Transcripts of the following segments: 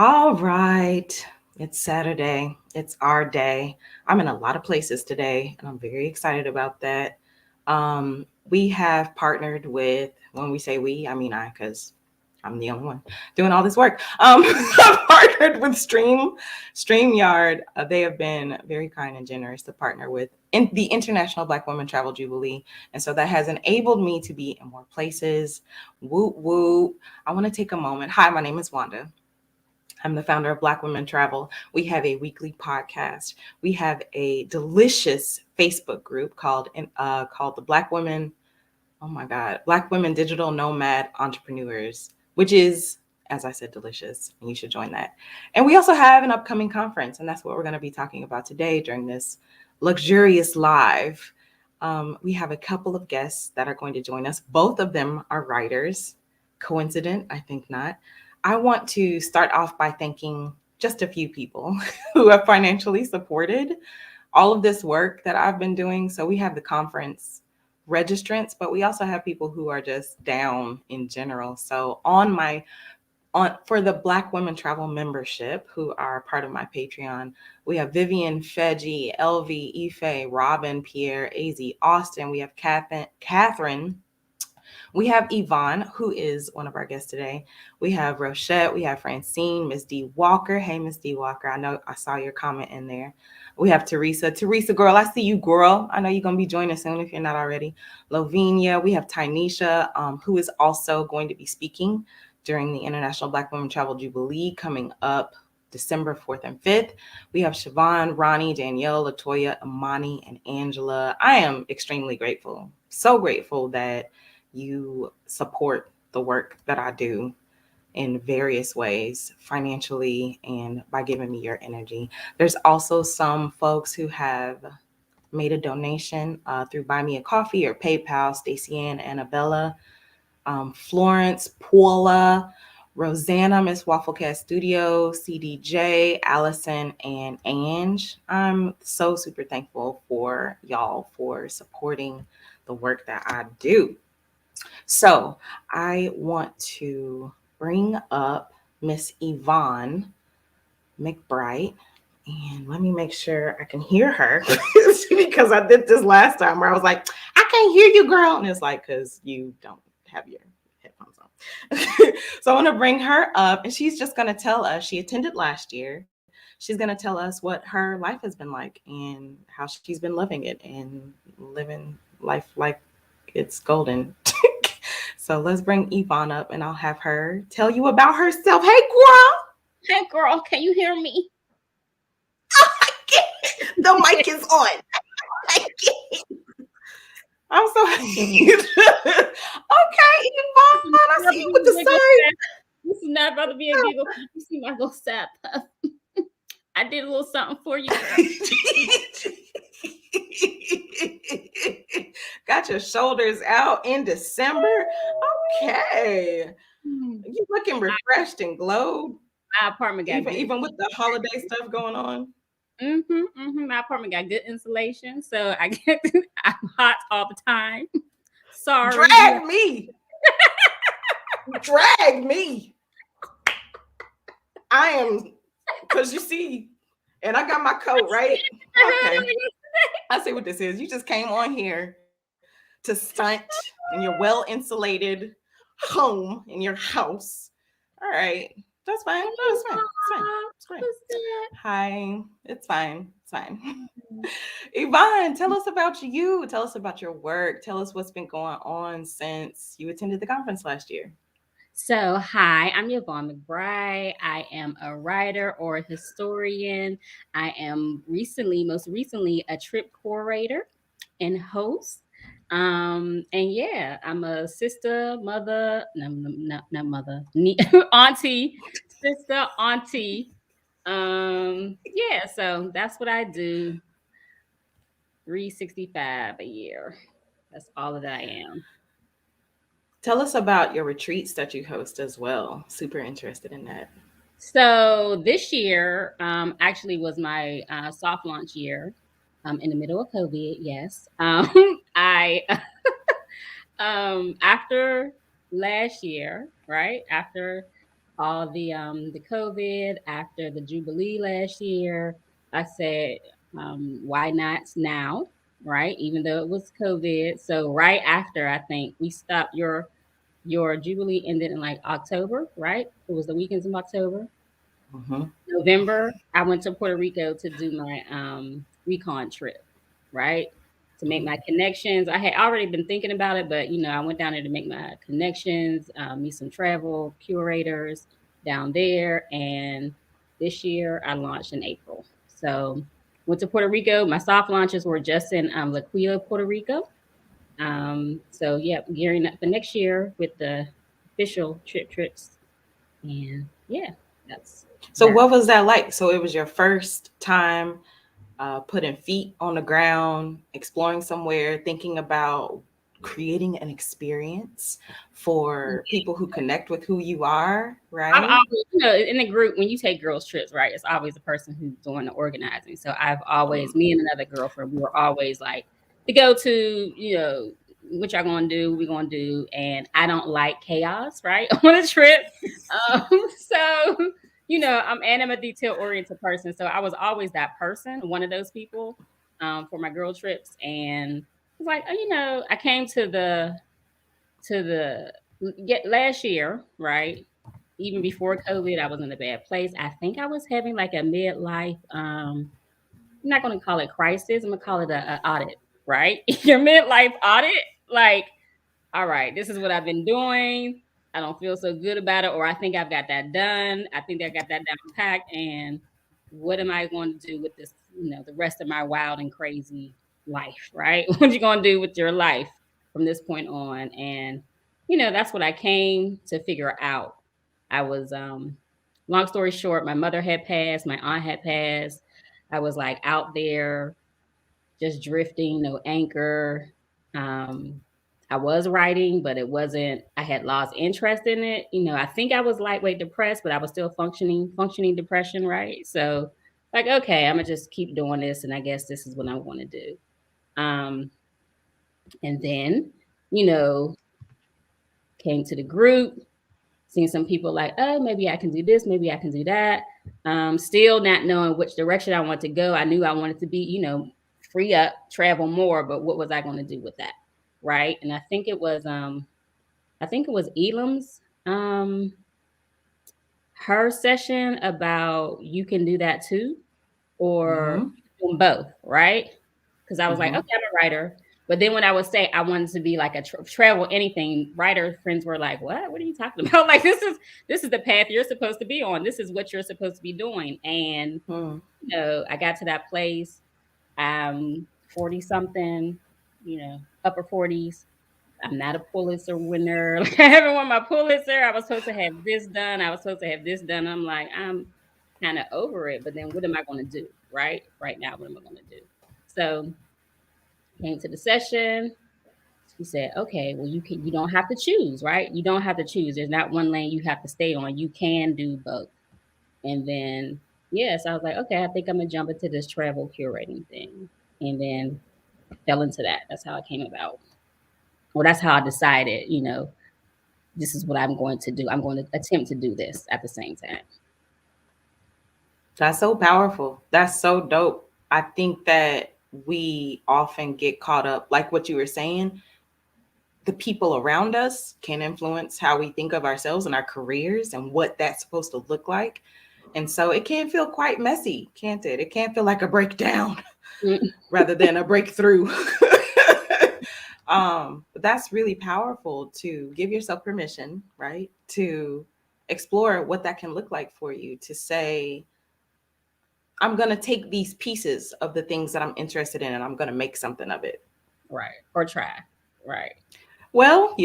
All right. It's Saturday. It's our day. I'm in a lot of places today, and I'm very excited about that. We have partnered with, when we say we, I mean I, because I'm the only one doing all this work. I've partnered with StreamYard. They have been very kind and generous to partner with the International Black Women Travel Jubilee. And so that has enabled me to be in more places. Whoop, whoop. I want to take a moment. Hi, my name is Wanda. I'm the founder of Black Women Travel. We have a weekly podcast. We have a delicious Facebook group called the Black Women. Oh my God, Black Women Digital Nomad Entrepreneurs, which is, as I said, delicious, and you should join that. And we also have an upcoming conference, and that's what we're going to be talking about today during this luxurious live. We have a couple of guests that are going to join us. Both of them are writers. Coincident? I think not. I want to start off by thanking just a few people who have financially supported all of this work that I've been doing. So we have the conference registrants, but we also have people who are just down in general. So on for the Black Women Travel membership, who are part of my Patreon, we have Vivian, Feji, LV, Ife, Robin, Pierre, AZ, Austin. We have Catherine. We have Yvonne, who is one of our guests today. We have Rochette. We have Francine, Miss D. Walker. Hey, Miss D. Walker. I know I saw your comment in there. We have Teresa. Teresa, girl, I see you, girl. I know you're going to be joining soon if you're not already. Lovinia. We have Tynesha, who is also going to be speaking during the International Black Women Travel Jubilee coming up December 4th and 5th. We have Siobhan, Ronnie, Danielle, Latoya, Amani, and Angela. I am extremely grateful. So grateful that you support the work that I do in various ways, financially and by giving me your energy. There's also some folks who have made a donation through Buy Me a Coffee or PayPal. Stacey Ann, Annabella, Florence, Paula, Rosanna, Miss Wafflecast Studio, CDJ, Allison, and Ange. I'm so super thankful for y'all for supporting the work that I do. So I want to bring up Miss Yvonne McBride. And let me make sure I can hear her because I did this last time where I was like, I can't hear you, girl. And it's like, because you don't have your headphones on. So I want to bring her up, and she's just going to tell us. She attended last year. She's going to tell us what her life has been like and how she's been living it and living life like it's golden. So let's bring Yvonne up and I'll have her tell you about herself. Hey, girl. Hey girl, can you hear me? The mic is on. I'm so happy. Okay, Yvonne, I see you with the sign. This is not about to be a giggle. You see my little sap puff. I did a little something for you, girl. Got your shoulders out in December. Okay. You looking refreshed and glowed. My apartment got even with the holiday stuff going on. My apartment got good insulation, so I'm hot all the time. Sorry. Drag me. Drag me. I am, because you see, and I got my coat, right? Okay. I see what this is. You just came on here to stunt in your well insulated home in your house. All right. That's fine. No, it's fine. It's fine. It's fine. Hi. It's fine. It's fine. Yvonne, tell us about you. Tell us about your work. Tell us what's been going on since you attended the conference last year. So, hi, I'm Yvonne McBride. I am a writer or a historian. I am most recently, a trip curator and host. And yeah, I'm a sister, mother, no, not mother, auntie, sister, auntie. Yeah, so that's what I do. 365 a year. That's all that I am. Tell us about your retreats that you host as well. Super interested in that. So this year actually was my soft launch year. In the middle of COVID, yes. I after last year, right after all the COVID after the Jubilee last year. I said, why not now? Right, even though it was COVID. So right after, I think we stopped your Jubilee ended in like October, right? It was the weekends of October. Hmm. November, I went to Puerto Rico to do my recon trip, right? To make my connections. I had already been thinking about it, but I went down there to make my connections, meet some travel curators down there. And this year I launched in April. So went to Puerto Rico. My soft launches were just in Laquila, Puerto Rico. So yeah, gearing up for next year with the official trips. And yeah, that's So that. what was that like? So it was your first time putting feet on the ground, exploring somewhere, thinking about creating an experience for people who connect with who you are, I've right? always, in the group, when you take girls trips, right, it's always the person who's doing the organizing. So I've always, me and another girlfriend, we were always like, to go to, what y'all gonna do, we gonna do. And I don't like chaos, right, on a trip. Um, so, I'm a detail oriented person. So I was always that person, one of those people, for my girl trips. And it's like, I came to the get last year, right? Even before COVID, I was in a bad place. I think I was having like a midlife, I'm not gonna call it crisis, I'm gonna call it a audit, right? Your midlife audit, like, all right, this is what I've been doing. I don't feel so good about it, or I think I've got that done. I think I got that down packed. And what am I going to do with this, the rest of my wild and crazy life, right? What you going to do with your life from this point on? And, that's what I came to figure out. I was, long story short, my mother had passed, my aunt had passed. I was like out there just drifting, no anchor. Um, I was writing, but it wasn't. I had lost interest in it. I think I was lightweight depressed, but I was still functioning depression, right? So, like, okay, I'm gonna just keep doing this, and I guess this is what I want to do. Um, and then, you know, came to the group, seeing some people like, oh, maybe I can do this, maybe I can do that. Still not knowing which direction I want to go. I knew I wanted to be, free up, travel more, but what was I going to do with that? Right. And I think it was Elam's her session about you can do that too, or Mm-hmm. doing both, right? Because I was like, okay, Mm-hmm. I'm a writer. But then when I would say I wanted to be like a travel anything, writer friends were like, "What? What are you talking about? Like this is the path you're supposed to be on. This is what you're supposed to be doing." And Mm-hmm. I got to that place, 40 something, upper 40s. I'm not a Pulitzer winner. Like, I haven't won my Pulitzer. I was supposed to have this done. I was supposed to have this done. I'm like, I'm kind of over it. But then what am I going to do? Right now, what am I going to do? So came to the session. She said, okay, well, you don't have to choose, right? You don't have to choose. There's not one lane you have to stay on. You can do both. And then, yes, I was like, okay, I think I'm gonna jump into this travel curating thing. And then fell into that. That's how it came about. Well, that's how I decided, this is what I'm going to do. I'm going to attempt to do this at the same time. That's so powerful. That's so dope. I think that we often get caught up, like what you were saying, the people around us can influence how we think of ourselves and our careers and what that's supposed to look like. And so it can feel quite messy, can't it? It can feel like a breakdown Mm. rather than a breakthrough. But that's really powerful to give yourself permission, right? To explore what that can look like for you, to say, I'm going to take these pieces of the things that I'm interested in and I'm going to make something of it. Right. Or try. Right. Well,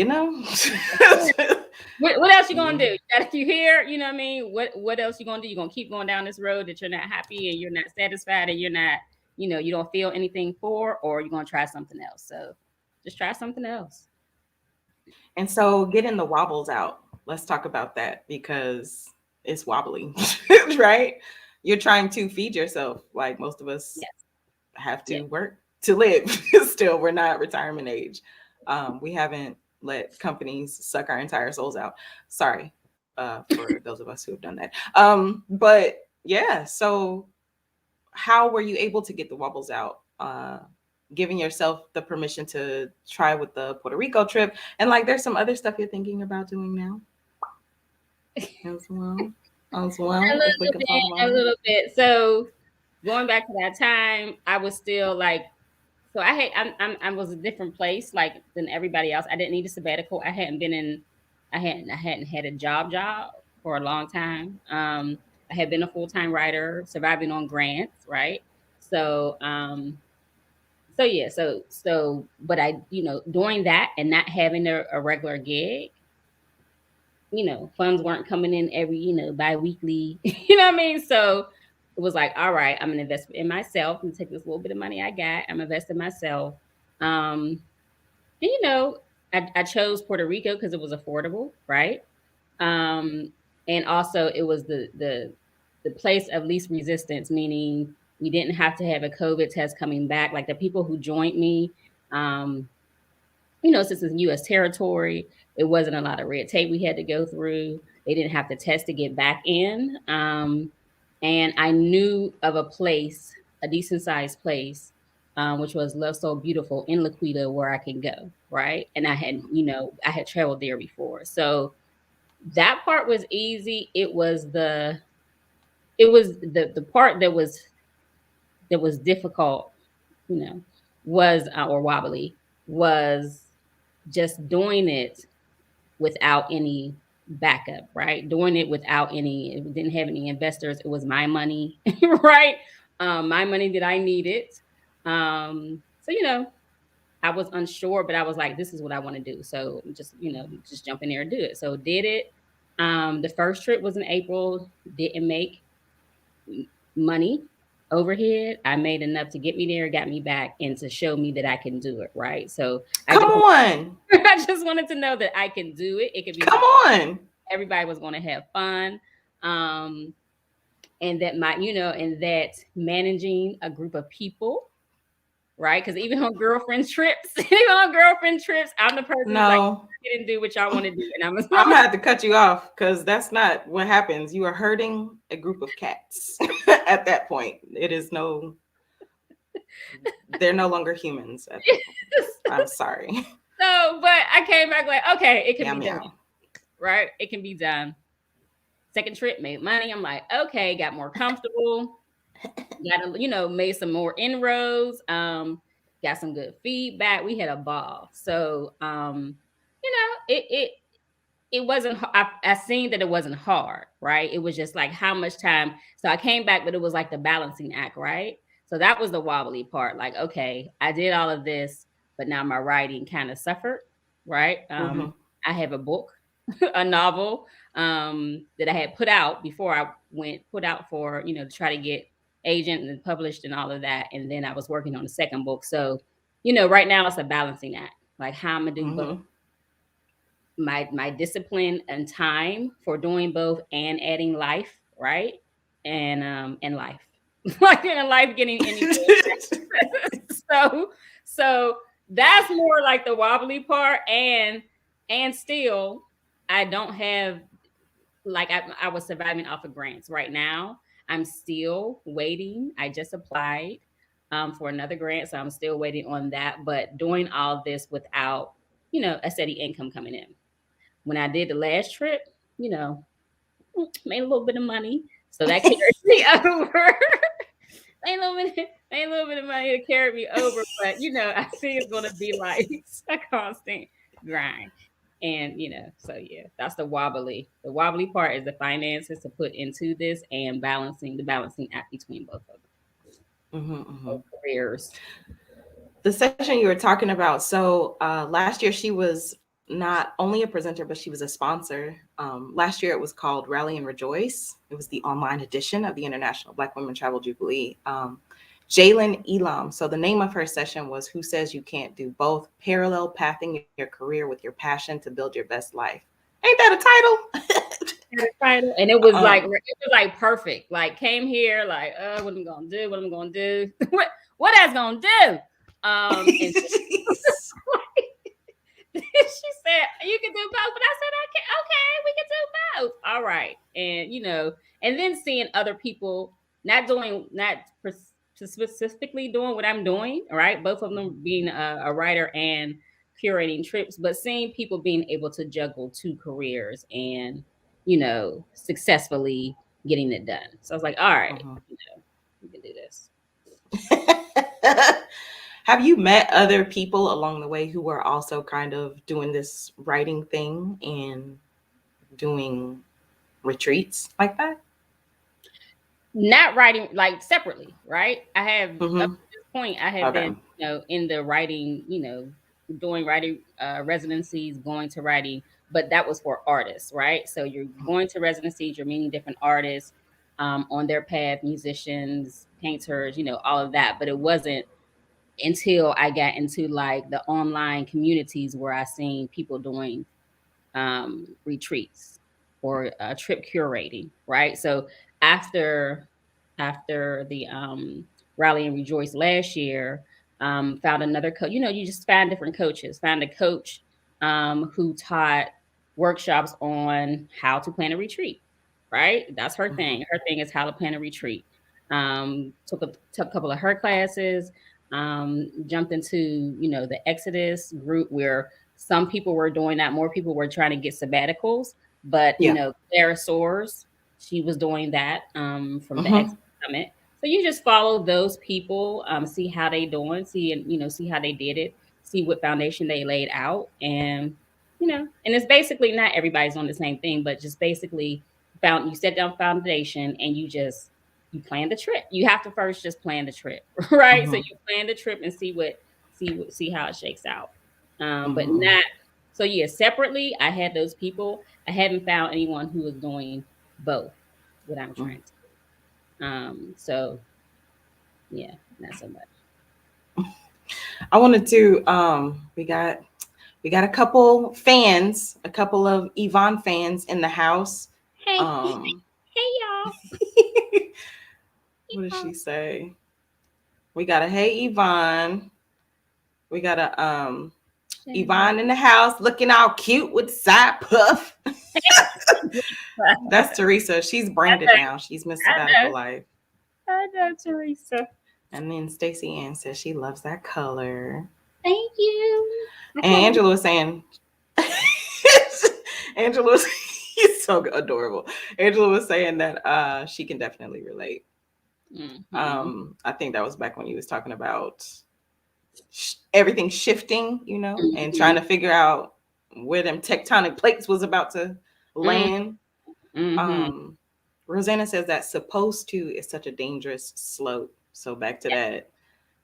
What else you gonna yeah. do? If you here, you know what I mean? What else you gonna do? You gonna keep going down this road that you're not happy and you're not satisfied and you're not, you don't feel anything for, or you're gonna try something else. So just try something else. And so getting the wobbles out. Let's talk about that because it's wobbly, right? You're trying to feed yourself like most of us Yes. have Yes. to work to live. Still, we're not retirement age. We haven't let companies suck our entire souls out. Sorry. for those of us who have done that. But yeah, so how were you able to get the wobbles out? Giving yourself the permission to try with the Puerto Rico trip, and like, there's some other stuff you're thinking about doing now as well. As well, if we can talk A about it. little bit. So going back to that time, I was still like, so I was a different place like than everybody else. I didn't need a sabbatical. I hadn't had a job for a long time. I had been a full-time writer, surviving on grants, right? So yeah, but I, doing that and not having a regular gig, funds weren't coming in every, bi-weekly, you know what I mean? So it was like, all right, I'm gonna invest in myself and take this little bit of money I got. I'm investing in myself. And I chose Puerto Rico because it was affordable, right? Um, and also it was the place of least resistance, meaning we didn't have to have a COVID test coming back. Like the people who joined me, um, since it's U.S. territory, it wasn't a lot of red tape we had to go through. They didn't have to test to get back in. And I knew of a place, a decent sized place, which was Love So Beautiful in Laquita, where I can go, right? And I had traveled there before, so that part was easy. It was the part that was difficult, you know, was or wobbly was just doing it without any backup, right? Doing it without any, it didn't have any investors. It was my money, right? My money that I needed. So, I was unsure, but I was like, this is what I want to do. So just jump in there and do it. So did it. The first trip was in April, didn't make money overhead. I made enough to get me there, got me back, and to show me that I can do it, right? So I Come just on, I just wanted to know that I can do it. It could be come done. on. Everybody was going to have fun. Um, and that and that managing a group of people, right? Because even on girlfriend trips, I'm the person who's like, No, get and do what y'all want to do. And I'm gonna have to cut you off because that's not what happens. You are hurting a group of cats at that point. It is no, they're no longer humans at that point. I'm sorry. so, but I came back like, okay, it can Meow be done, meow. right? It can be done. Second trip, made money. I'm like, okay, got more comfortable. Got made some more inroads. Got some good feedback. We had a ball. So it wasn't. I seen that it wasn't hard, right? It was just like how much time. So I came back, but it was like the balancing act, right? So that was the wobbly part. Like, okay, I did all of this, but now my writing kind of suffered, right? Mm-hmm. I have a book, a novel that I had put out before I put out for to try to get agent and published and all of that, and then I was working on the second book. So right now it's a balancing act, like how I'm gonna do both Mm-hmm. my discipline and time for doing both and adding life, right? And life. Like in life getting any so so that's more like the wobbly part and still I don't have like I was surviving off of grants right now. I'm still waiting. I just applied for another grant, so I'm still waiting on that. But doing all this without, a steady income coming in. When I did the last trip, you know, made a little bit of money. So that carried me over. Made a little bit of money to carry me over. But I see it's gonna be like a constant grind. And so yeah, that's the wobbly. The wobbly part is the finances to put into this and the balancing act between both of Mm-hmm, mm-hmm. both careers. The session you were talking about. So last year she was not only a presenter, but she was a sponsor. Last year it was called Rally and Rejoice. It was the online edition of the International Black Women Travel Jubilee. Jalen Elam. So the name of her session was "Who Says You Can't Do Both? Parallel Pathing Your Career with Your Passion to Build Your Best Life." Ain't that a And it title? was like perfect. Like came here, like, what am I gonna do? What am I gonna do? what I gonna do? And She said, "You can do both," but I said, "Okay, okay, we can do both." All right, and and then seeing other people not specifically doing what I'm doing. All right, both of them being a writer and curating trips, but seeing people being able to juggle two careers and successfully getting it done. So I was like, all right, Mhm. we can do this. Have you met other people along the way who were also kind of doing this writing thing and doing retreats like that? Not writing like separately, right? I have up Mm-hmm. to this point, I have Okay. been, in the writing, doing writing residencies, going to writing, but that was for artists, right? So you're going to residencies, you're meeting different artists on their path, musicians, painters, all of that. But it wasn't until I got into like the online communities where I seen people doing retreats or trip curating, right? So after the Rally and Rejoice last year, found another coach. You just find different coaches. Found a coach who taught workshops on how to plan a retreat. Right, that's her Mm-hmm. thing. Her thing is how to plan a retreat. Took a couple of her classes. Jumped into the Exodus group where some people were doing that. More people were trying to get sabbaticals, but Yeah. Clara Soares, she was doing that from the Mm-hmm. Exodus Summit. So you just follow those people, see how they doing, see and see how they did it, see what foundation they laid out, and and it's basically not everybody's on the same thing, but just basically you set down foundation and you plan the trip. You have to first just plan the trip, right? So Mm-hmm. you plan the trip and see how it shakes out. But Mm-hmm. not so yeah, separately, I had those people. I haven't found anyone who was doing both what I'm trying to do. So yeah, not so much. I wanted to we got a couple fans, a couple of Yvonne fans in the house. Hey, Um hey y'all. what did she say? We got a hey Yvonne. We got a Hey. Yvonne in the house looking all cute with side puff. That's Teresa. She's I branded know, now. She's Miss I Sabbatical know, Life. I know, Teresa. And then Stacey Ann says she loves that color. Thank you. I And kind of Angela was saying, Angela was he's so adorable. Angela was saying that she can definitely relate. hmm I think that was back when he was talking about everything shifting, and trying hmm to figure out where them tectonic plates was about to hmm land. hmm Um, Rosanna says that supposed to is such a dangerous slope. So back to that.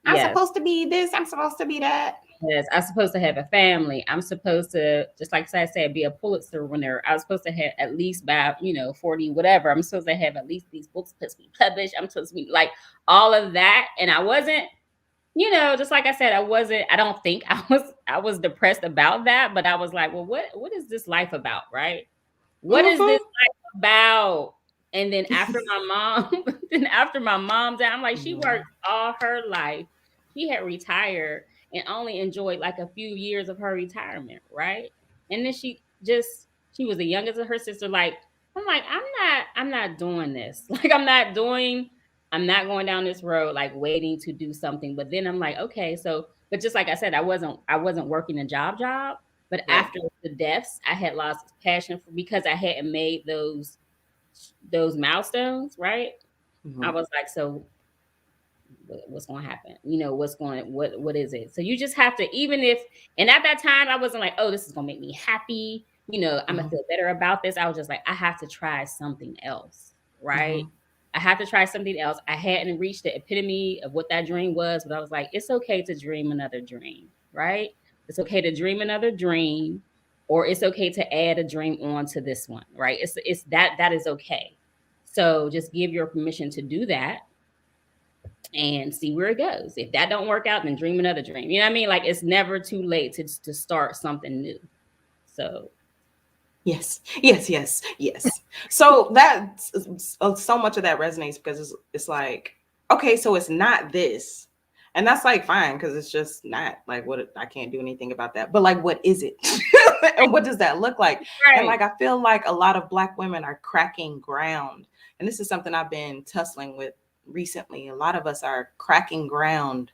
I'm Yes. supposed to be this. I'm supposed to be that. Yes, I'm supposed to have a family. I'm supposed to, just like I said, be a Pulitzer winner. I was supposed to have at least by 40, whatever. I'm supposed to have at least these books supposed to be published. I'm supposed to be like all of that. And I wasn't, just like I said, I don't think I was depressed about that, but I was like, well, what is this life about, right? What is this Mm-hmm. life about? And then after my mom, then after my mom died, I'm like, she Mm-hmm. worked all her life. She had retired and only enjoyed like a few years of her retirement, right? And then she was the youngest of her sister. Like, I'm like, I'm not doing this. Like, I'm not going down this road like waiting to do something. But then I'm like, okay, so but just like I said, I wasn't working a job. But Right. after the deaths, I had lost passion for because I hadn't made those milestones, right? I Mm-hmm. was like, so what's going to happen? What is it? So you just have to, even if, and at that time I wasn't like, oh, this is going to make me happy. I'm gonna Mm-hmm. feel better about this. I was just like, I have to try something else, Mm-hmm. right? I have to try something else. I hadn't reached the epitome of what that dream was, but I was like, it's okay to dream another dream, right? It's okay to dream another dream, or it's okay to add a dream on to this one, right? It's that is okay. So just give your permission to do that and see where it goes. If that don't work out, then dream another dream. You know what I mean? Like it's never too late to start something new. So Yes, yes, yes, yes. So so much of that resonates because it's like, okay, so it's not this. And that's like fine because it's just not like what I can't do anything about that. But like, what is it? And what does that look like? And Right. like, I feel like a lot of Black women are cracking ground. And this is something I've been tussling with recently. A lot of us are cracking ground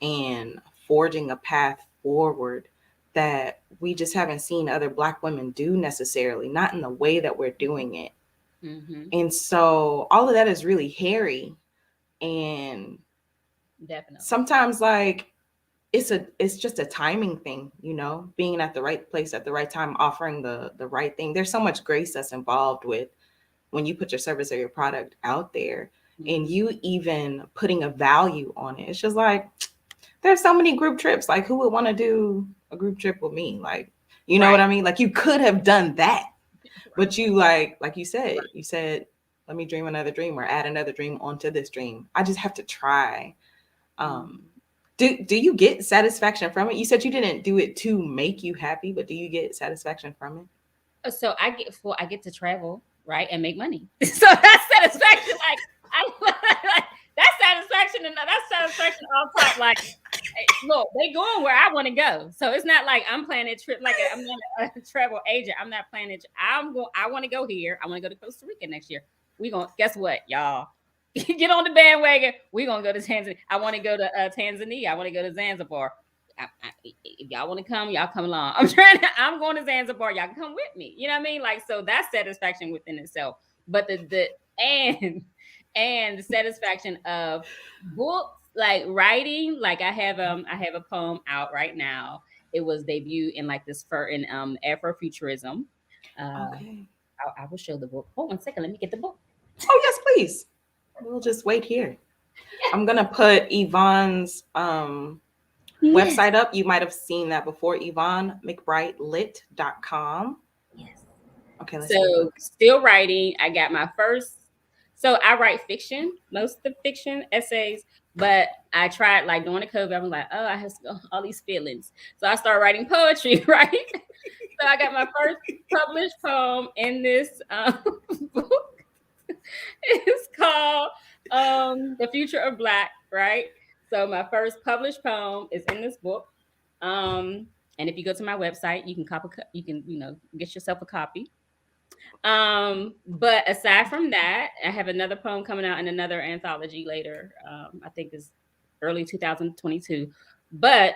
and forging a path forward that we just haven't seen other Black women do necessarily, not in the way that we're doing it. Mm-hmm. And so all of that is really hairy. And Definitely. sometimes like it's just a timing thing, being at the right place at the right time, offering the right thing. There's so much grace that's involved with when you put your service or your product out there, and Mm-hmm. you even putting a value on it. It's just like there's so many group trips. Like, who would want to do a group trip with me? Like, you know what Right. I mean? Like, you could have done that, Right. but you like you said, let me dream another dream or add another dream onto this dream. I just have to try. um Mm-hmm. do you get satisfaction from it? You said you didn't do it to make you happy, but do you get satisfaction from it? So I get to travel, right, and make money. So that's satisfaction. Like I that's satisfaction, and that's satisfaction on top. Like, look, they going where I want to go. So it's not like I'm planning a trip. Like I'm not a travel agent. I'm not planning. I'm going. I want to go here. I want to go to Costa Rica next year. We going. Guess what, y'all? Get on the bandwagon. We gonna go to Tanzania. I want to go to Tanzania. I want to go to Zanzibar. If y'all want to come, y'all come along. I'm going to Zanzibar. Y'all can come with me. You know what I mean? Like, so that's satisfaction within itself. But and and the satisfaction of books, like writing. Like I have a poem out right now. It was debuted in like this for in Afrofuturism. Okay. I will show the book. Hold 1 second. Let me get the book. Oh yes, please. We'll just wait here. I'm gonna put Yvonne's Yes. website up. You might have seen that before. YvonneMcBrightLit.com. Yes. Okay, let's see the So book. still writing. I got my first. So I write fiction, most of the fiction essays, but I tried like during the COVID. I was like, oh, I have all these feelings, so I started writing poetry. Right. So I got my first published poem in this book. It's called "The Future of Black." Right. So my first published poem is in this book. Um, and if you go to my website, you can you can get yourself a copy. But aside from that, I have another poem coming out in another anthology later. I think is early 2022. But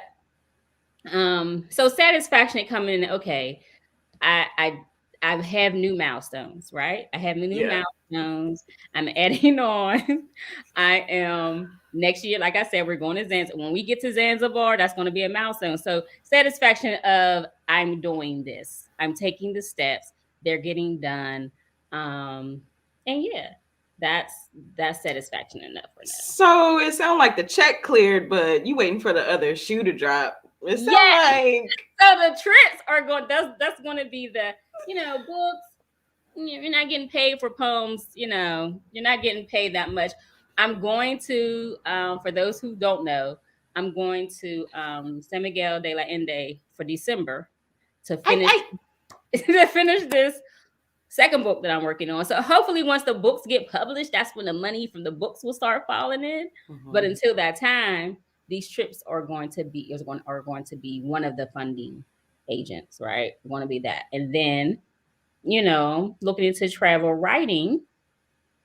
so satisfaction coming in, okay, I I I have new milestones, right? I have new Yeah. milestones. I'm adding on. I am next year, like I said, we're going to Zanzibar. When we get to Zanzibar, that's going to be a milestone. So satisfaction of I'm doing this. I'm taking the steps. They're getting done. Um, and yeah, that's that's satisfaction enough for now. So it sounds like the check cleared, but you waiting for the other shoe to drop. It sounds Yeah. like So the trips are going. That's going to be the books. You're not getting paid for poems. You're not getting paid that much. I'm going to, for those who don't know, I'm going to San Miguel de la Ende for December to finish I to finish this second book that I'm working on. So hopefully, once the books get published, that's when the money from the books will start falling in. But Mhm. until that time, these trips are going to be one of the funding agents, right? Going to be that, and then looking into travel writing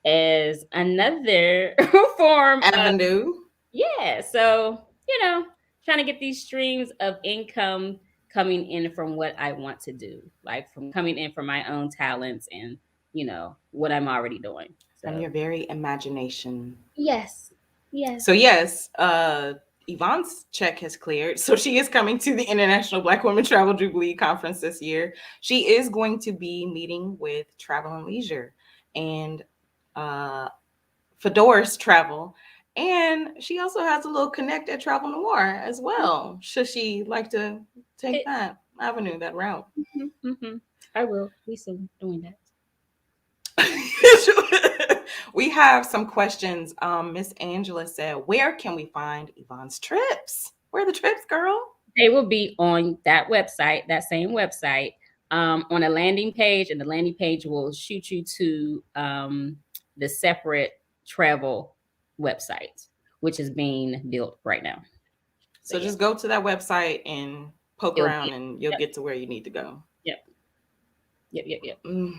as another form of, Avenue. yeah. So, trying to get these streams of income coming in from what I want to do, like from coming in from my own talents and, what I'm already doing. From So, your very imagination. yes, yes. So yes, Yvonne's check has cleared. So she is coming to the International Black Women Travel Jubilee Conference this year. She is going to be meeting with Travel and Leisure and uh, Fedora's Travel. And she also has a little connect at Travel Noir as well. Should she like to take It, that avenue, that route? I will be soon doing that. We have some questions. Miss Angela said, "Where can we find Yvonne's trips? Where are the trips, girl?" They will be on that website, that same website, on a landing page, and the landing page will shoot you to the separate travel website. which is being built right now. So So yeah, just go to that website and poke it'll around be and you'll yep, get to where you need to go. yep, yep. Mm,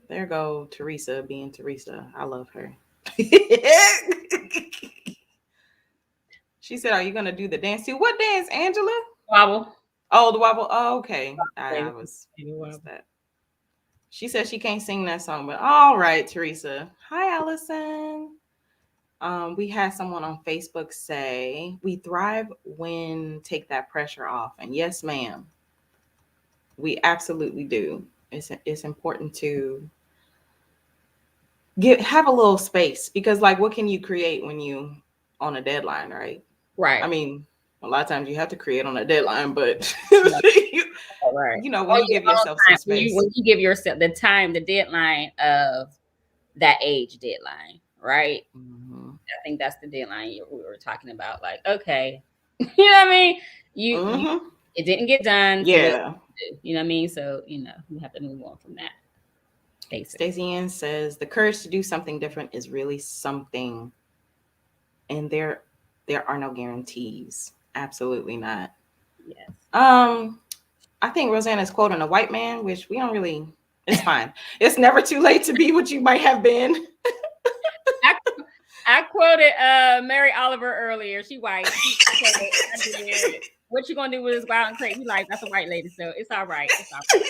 there go Teresa being Teresa. I love her. She said, "Are you gonna do the dance too? What dance, Angela? Wobble. Oh, the wobble. Oh, okay. I Baby, was baby missed wobble. that. She said she can't sing that song, but all right, Teresa. Hi, Allison. We had someone on Facebook say, "We thrive when take that pressure off." And yes, ma'am, we absolutely do. It's important to have a little space because, like, what can you create when you on a deadline, right? I Right. mean, a lot of times you have to create on a deadline, but Right. you, Right. when On you your give own yourself some time. space. When you give yourself the time, the deadline of that age deadline, right? Hmm. I think that's the deadline we were talking about. Like, okay, you know what I mean? You Hmm. it didn't get done, so what Yeah. do? You know what I mean? So we have to move on from that, basically. Stacey Ann says the courage to do something different is really something, and there are no guarantees. Absolutely not. Yes. Um, I think Rosanna's quoting a white man, which we don't really. It's fine. It's never too late to be what you might have been. I, I quoted Mary Oliver earlier. She white. I quoted, I did. What you gonna do with this wild and crazy life? That's a white lady, so it's all right. It's all right.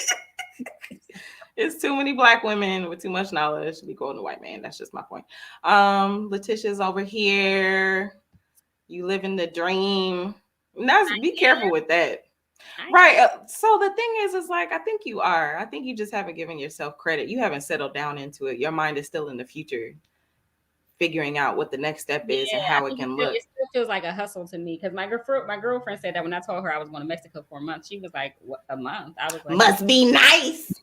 It's too many black women with too much knowledge to be quoting a white man. That's just my point. Letitia's over here. You living the dream. Be careful with that. I Right. am. So the thing is like, I think you are. I think you just haven't given yourself credit. You haven't settled down into it. Your mind is still in the future, figuring out what the next step is and Yeah, I how it think can it look. still feels like a hustle to me because my girlfriend said that when I told her I was going to Mexico for a month, she was like, "What, a month?" I was like, Must be nice.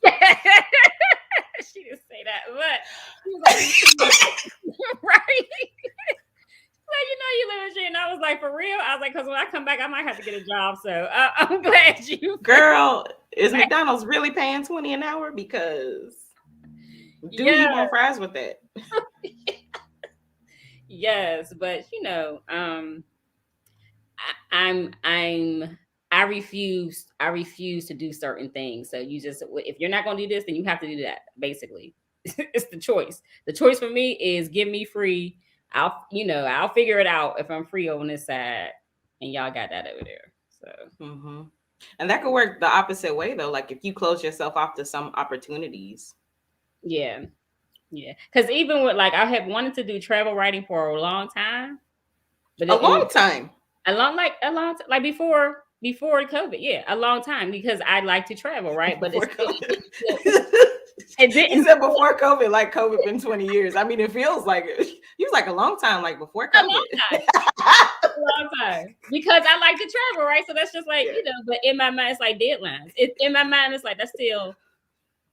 she didn't say that, but she was like, right? Like, you live in shit. And I was like, for real? I was like, because when I come back, I might have to get a job. So I'm glad you. Girl, is McDonald's really paying 20 an hour? Because do Yeah. you want fries with that? Yes, but I'm I refuse to do certain things. So if you're not going to do this, then you have to do that. Basically, it's the choice. The choice for me is give me free. I'll figure it out if I'm free on this side, and y'all got that over there. So Hmm. And that could work the opposite way, though. Like if you close yourself off to some opportunities. yeah, yeah. Because even with like I have wanted to do travel writing for a long time, but A long time like before COVID, yeah, a long time because I like to travel, right? But before it's still COVID. it You didn't said before COVID, like COVID been 20 years. I mean, it feels like it. You was like a long time, like before a long COVID. time, a long time because I like to travel, right? So that's just like Yeah. but in my mind it's like deadlines. In my mind it's like that's still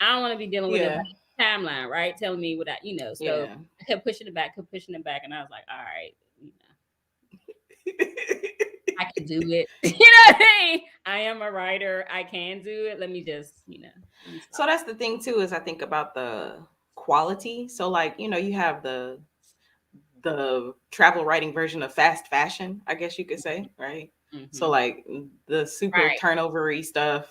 I don't want to be dealing with this Yeah. timeline, right? Telling me what So Yeah. I kept pushing it back, and I was like, all right, I can do it. You know what I mean? I am a writer. I can do it. Let me just, let me So stop. that's the thing too, is I think about the quality. So like, you have the travel writing version of fast fashion, I guess you could say, right? So Mm-hmm. like the super Right. turnovery stuff,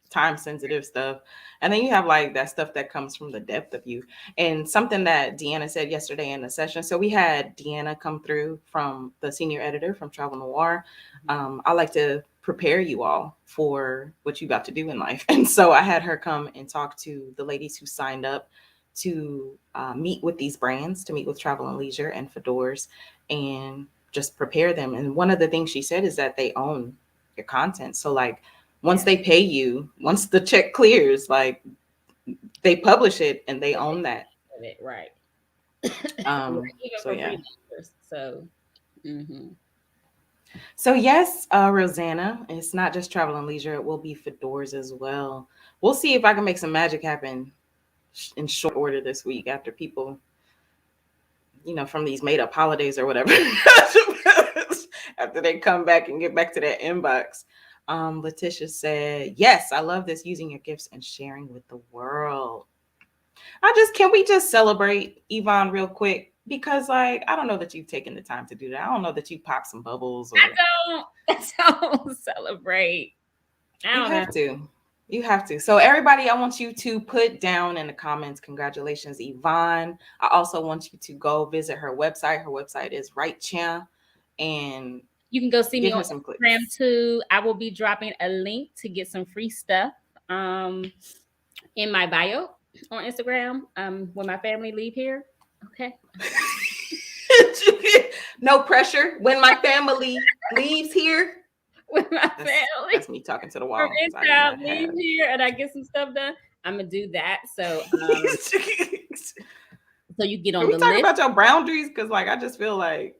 time sensitive stuff. And then you have like that stuff that comes from the depth of you. And something that Deanna said yesterday in the session. So we had Deanna come through from the senior editor from Travel Noir. I like to prepare you all for what you got to do in life. And so I had her come and talk to the ladies who signed up to meet with these brands, to meet with Travel and Leisure and Fedors, and just prepare them. And one of the things she said is that they own your content. So like once Yes. they pay you, once the check clears, like they publish it and they Yes, own that. right. Right. Even So for yeah. freelancers. So, hmm So yes, Rosanna, it's not just Travel and Leisure, it will be Fedors as well. We'll see if I can make some magic happen in short order this week after people, from these made up holidays or whatever. After they come back and get back to that inbox. Letitia said, "Yes, I love this using your gifts and sharing with the world." Can we just celebrate Yvonne real quick? because like I don't know that you've taken the time to do that. I don't know that you pop some bubbles I or don't. I don't celebrate. I you don't know. have to. You have to. So everybody, I want you to put down in the comments, congratulations, Yvonne. I also want you to go visit her website. Her website is Right Chia, and You can go see me give on her some Instagram clicks. too. I will be dropping a link to get some free stuff um, in my bio on Instagram when my family leave here. Okay. No pressure. When my family leaves here, When my that's family me talking to the from wall because I do inside not leave have. here and I get some stuff done, I'm gonna do that. So you get Can on we the talk list. about your boundaries? Because like I just feel like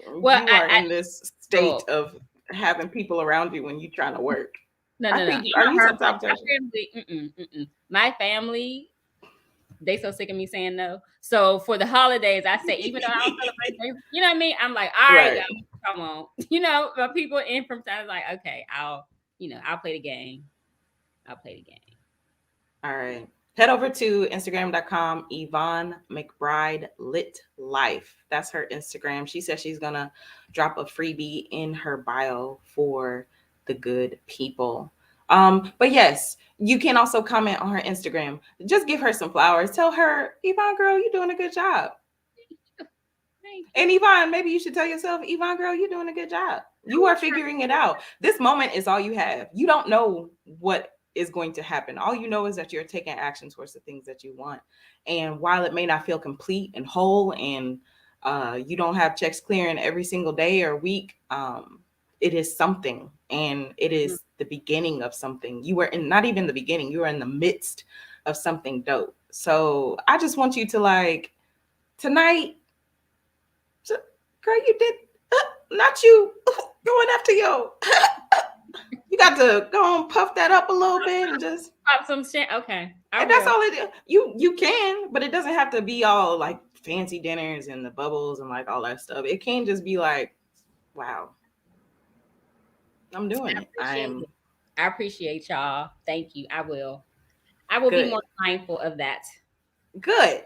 Well, you are in this state so of having people around you when you're trying to work. no, I no, no. think you are I'm you a some hermit. type of My person. family, my family, they so sick of me saying no. So for the holidays, I say, even though I don't celebrate, you know what I mean? I'm like, all right, Right. y'all, come on. But people in from time like, okay, I'll play the game. I'll play the game. All right. Head over to Instagram.com, Yvonne McBride Lit Life. That's her Instagram. She says she's gonna drop a freebie in her bio for the good people. But yes, you can also comment on her Instagram. Just give her some flowers. Tell her, Yvonne girl, you're doing a good job. Thank And you. Yvonne, maybe you should tell yourself, Yvonne, girl, you're doing a good job. I You will are try. figuring it out. This moment is all you have. You don't know what is going to happen. All you know is that you're taking action towards the things that you want. And while it may not feel complete and whole, and you don't have checks clearing every single day or week, it is something, and it Mm. is the beginning of something. You were in not even the beginning, you are in the midst of something dope. So I just want you to like tonight girl, you did not you going after your. You got to go and puff that up a little bit and just. Pop some shit. Okay, I And that's will. all it is. You can, but it doesn't have to be all like fancy dinners and the bubbles and like all that stuff. It can just be like, wow, I'm doing I it. I appreciate am it. I appreciate y'all. Thank you. I will. I will be good, more mindful of that. good,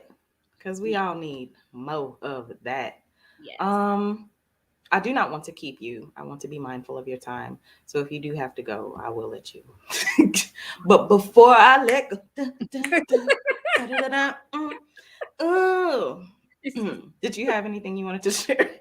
because we Yeah. all need more of that. Yes. Um, I do not want to keep you. I want to be mindful of your time. So if you do have to go, I will let you. But before I let go, oh, did you have anything you wanted to share?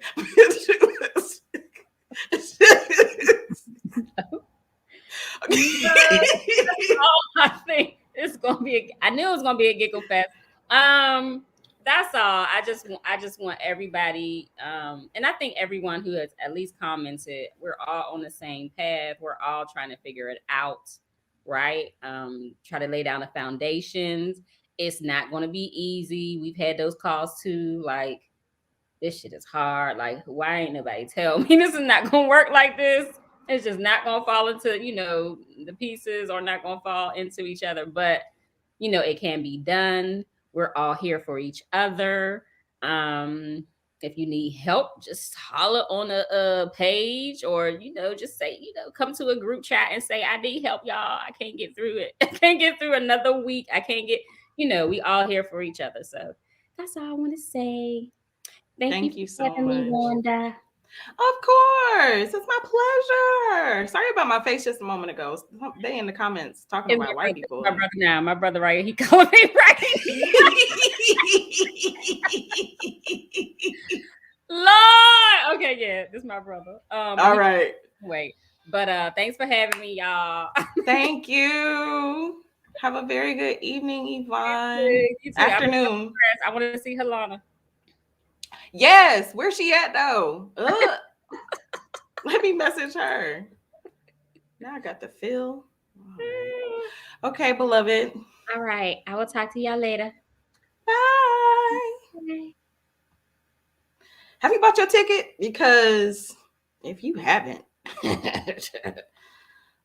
No, I think it's gonna be. I knew it was gonna be a giggle fest. Um, that's all. I just want everybody. And I think everyone who has at least commented, we're all on the same path. We're all trying to figure it out, right? Try to lay down the foundations. It's not going to be easy. We've had those calls too, like this shit is hard. Like, why ain't nobody tell me this is not gonna work like this? It's just not gonna fall into, the pieces or not gonna fall into each other. But it can be done. We're all here for each other. Um, if you need help, just holler on a page or just say, come to a group chat and say, I need help, y'all. I can't get through it. I can't get through another week. I can't get, we all here for each other. So that's all I want to say. Thank you Thank for you so having me, much. Wanda. Of course, it's my pleasure. Sorry about my face just a moment ago. They in the comments talking It's about white people my and. brother now. My brother right here. He calling me right. Lord. Okay, yeah, this is my brother. But All he right. wait. But thanks for having me, y'all. Thank you. Have a very good evening, You Yvonne. too. You too. I'm gonna go Afternoon. rest. I want to see Halana. Yes. Where's she at though? Let me message her. Now I got the feel. All right. Okay, beloved. All right. I will talk to y'all later. Bye. Bye. Have you bought your ticket? Because if you haven't,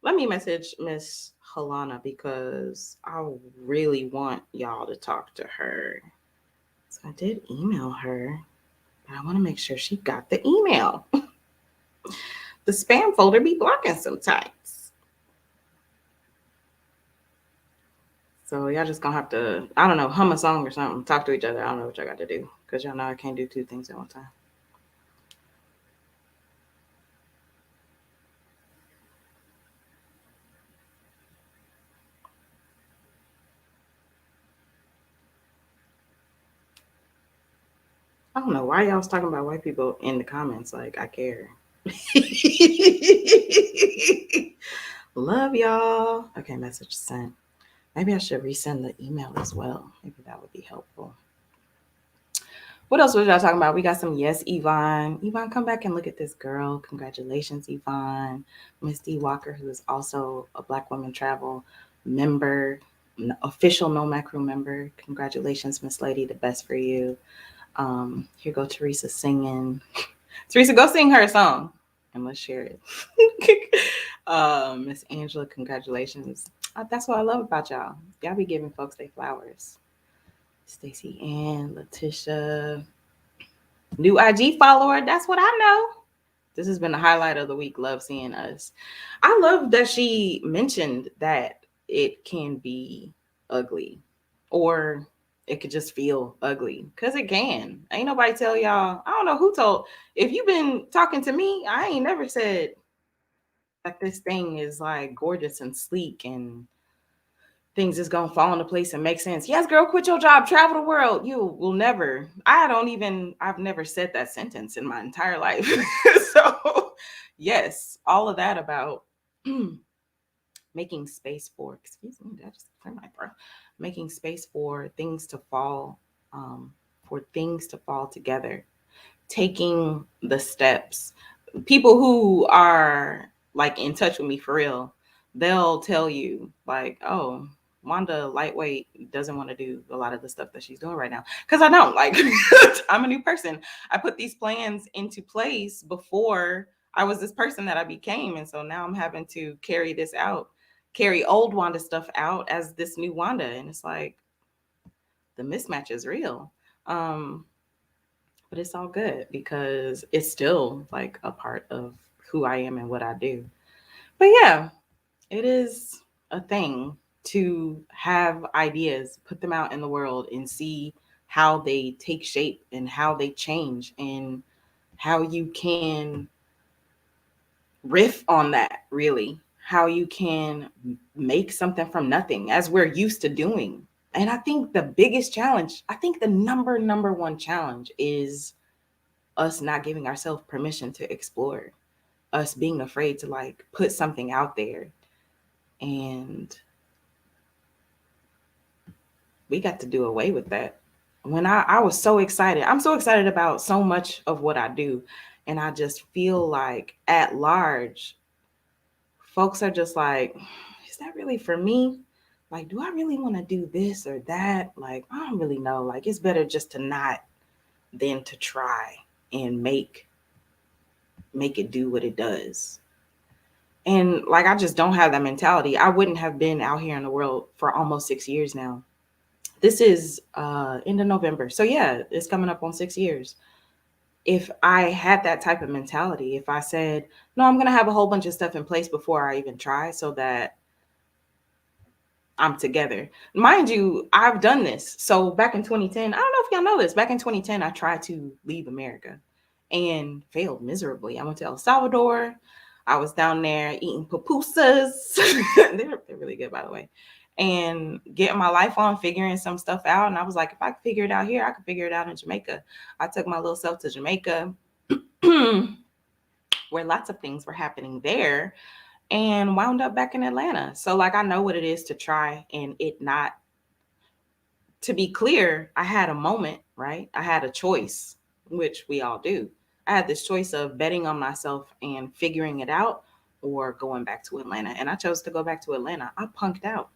let me message Miss Halana because I really want y'all to talk to her. So I did email her, but I want to make sure she got the email. The spam folder be blocking sometimes. So y'all just gonna have to, I don't know, hum a song or something, talk to each other. I don't know what y'all got to do because y'all know I can't do two things at one time. I don't know why y'all was talking about white people in the comments. Like I care. Love y'all. Okay, message sent. Maybe I should resend the email as well. Maybe that would be helpful. What else was y'all talking about? We got some yes, Yvonne. Yvonne, come back and look at this girl. Congratulations, Yvonne. Miss D Walker, who is also a Black Women Travel member, official Nomad crew member. Congratulations, Miss Lady. The best for you. Here go Teresa singing. Teresa, go sing her a song and let's share it. Miss Angela, congratulations. That's what I love about y'all. Y'all be giving folks their flowers. Stacy Ann, Letitia, new IG follower. That's what I know. This has been the highlight of the week. Love seeing us. I love that she mentioned that it can be ugly or it could just feel ugly because it can. Ain't nobody tell y'all. I don't know who told. If you've been talking to me, I ain't never said that this thing is like gorgeous and sleek and things is gonna fall into place and make sense. Yes, girl, quit your job, travel the world. You will never. I've never said that sentence in my entire life. So, yes, all of that about making space for. Excuse me, did I just clear my throat? Making space um, for things to fall together. Taking the steps. People who are like in touch with me for real, they'll tell you like, oh, Wanda lightweight doesn't want to do a lot of the stuff that she's doing right now. Because I don't like I'm a new person. I put these plans into place before I was this person that I became. And so now I'm having to carry this out, carry old Wanda stuff out as this new Wanda. And it's like the mismatch is real. Um, but it's all good because it's still like a part of who I am and what I do. But yeah, it is a thing to have ideas, put them out in the world and see how they take shape and how they change and how you can riff on that really, how you can make something from nothing as we're used to doing. And I think the biggest challenge, I think the number one challenge is us not giving ourselves permission to explore, us being afraid to like put something out there. And we got to do away with that. When I was so excited, I'm so excited about so much of what I do. And I just feel like at large, folks are just like, is that really for me? Like, do I really want to do this or that? Like, I don't really know. Like, it's better just to not than to try and make it do what it does. And like I just don't have that mentality. I wouldn't have been out here in the world for almost 6 years now. This is end of November. So yeah, it's coming up on 6 years. If I had that type of mentality, if I said, no, I'm gonna have a whole bunch of stuff in place before I even try so that I'm together. Mind you, I've done this. So back in 2010, I don't know if y'all know this. Back in 2010, I tried to leave America and failed miserably. I went to El Salvador. I was down there eating pupusas. They're really good, by the way. And getting my life on, figuring some stuff out. And I was like, if I could figure it out here, I could figure it out in Jamaica. I took my little self to Jamaica, where lots of things were happening there, and wound up back in Atlanta. So like I know what it is to try and it not, to be clear, I had a moment, right? I had a choice, which we all do. I had this choice of betting on myself and figuring it out or going back to Atlanta. And I chose to go back to Atlanta. I punked out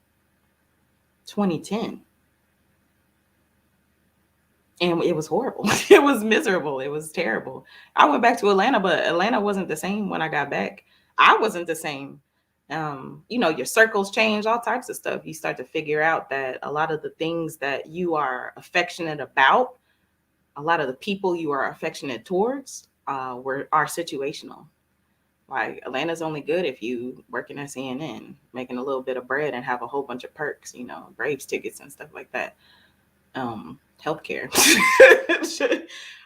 2010 and it was horrible. It was miserable. It was terrible. I went back to Atlanta, but Atlanta wasn't the same when I got back. I wasn't the same. Your circles change, all types of stuff. You start to figure out that a lot of the things that you are affectionate about, a lot of the people you are affectionate towards, are situational. Like Atlanta's only good if you working at CNN, making a little bit of bread and have a whole bunch of perks, Braves tickets and stuff like that. Healthcare,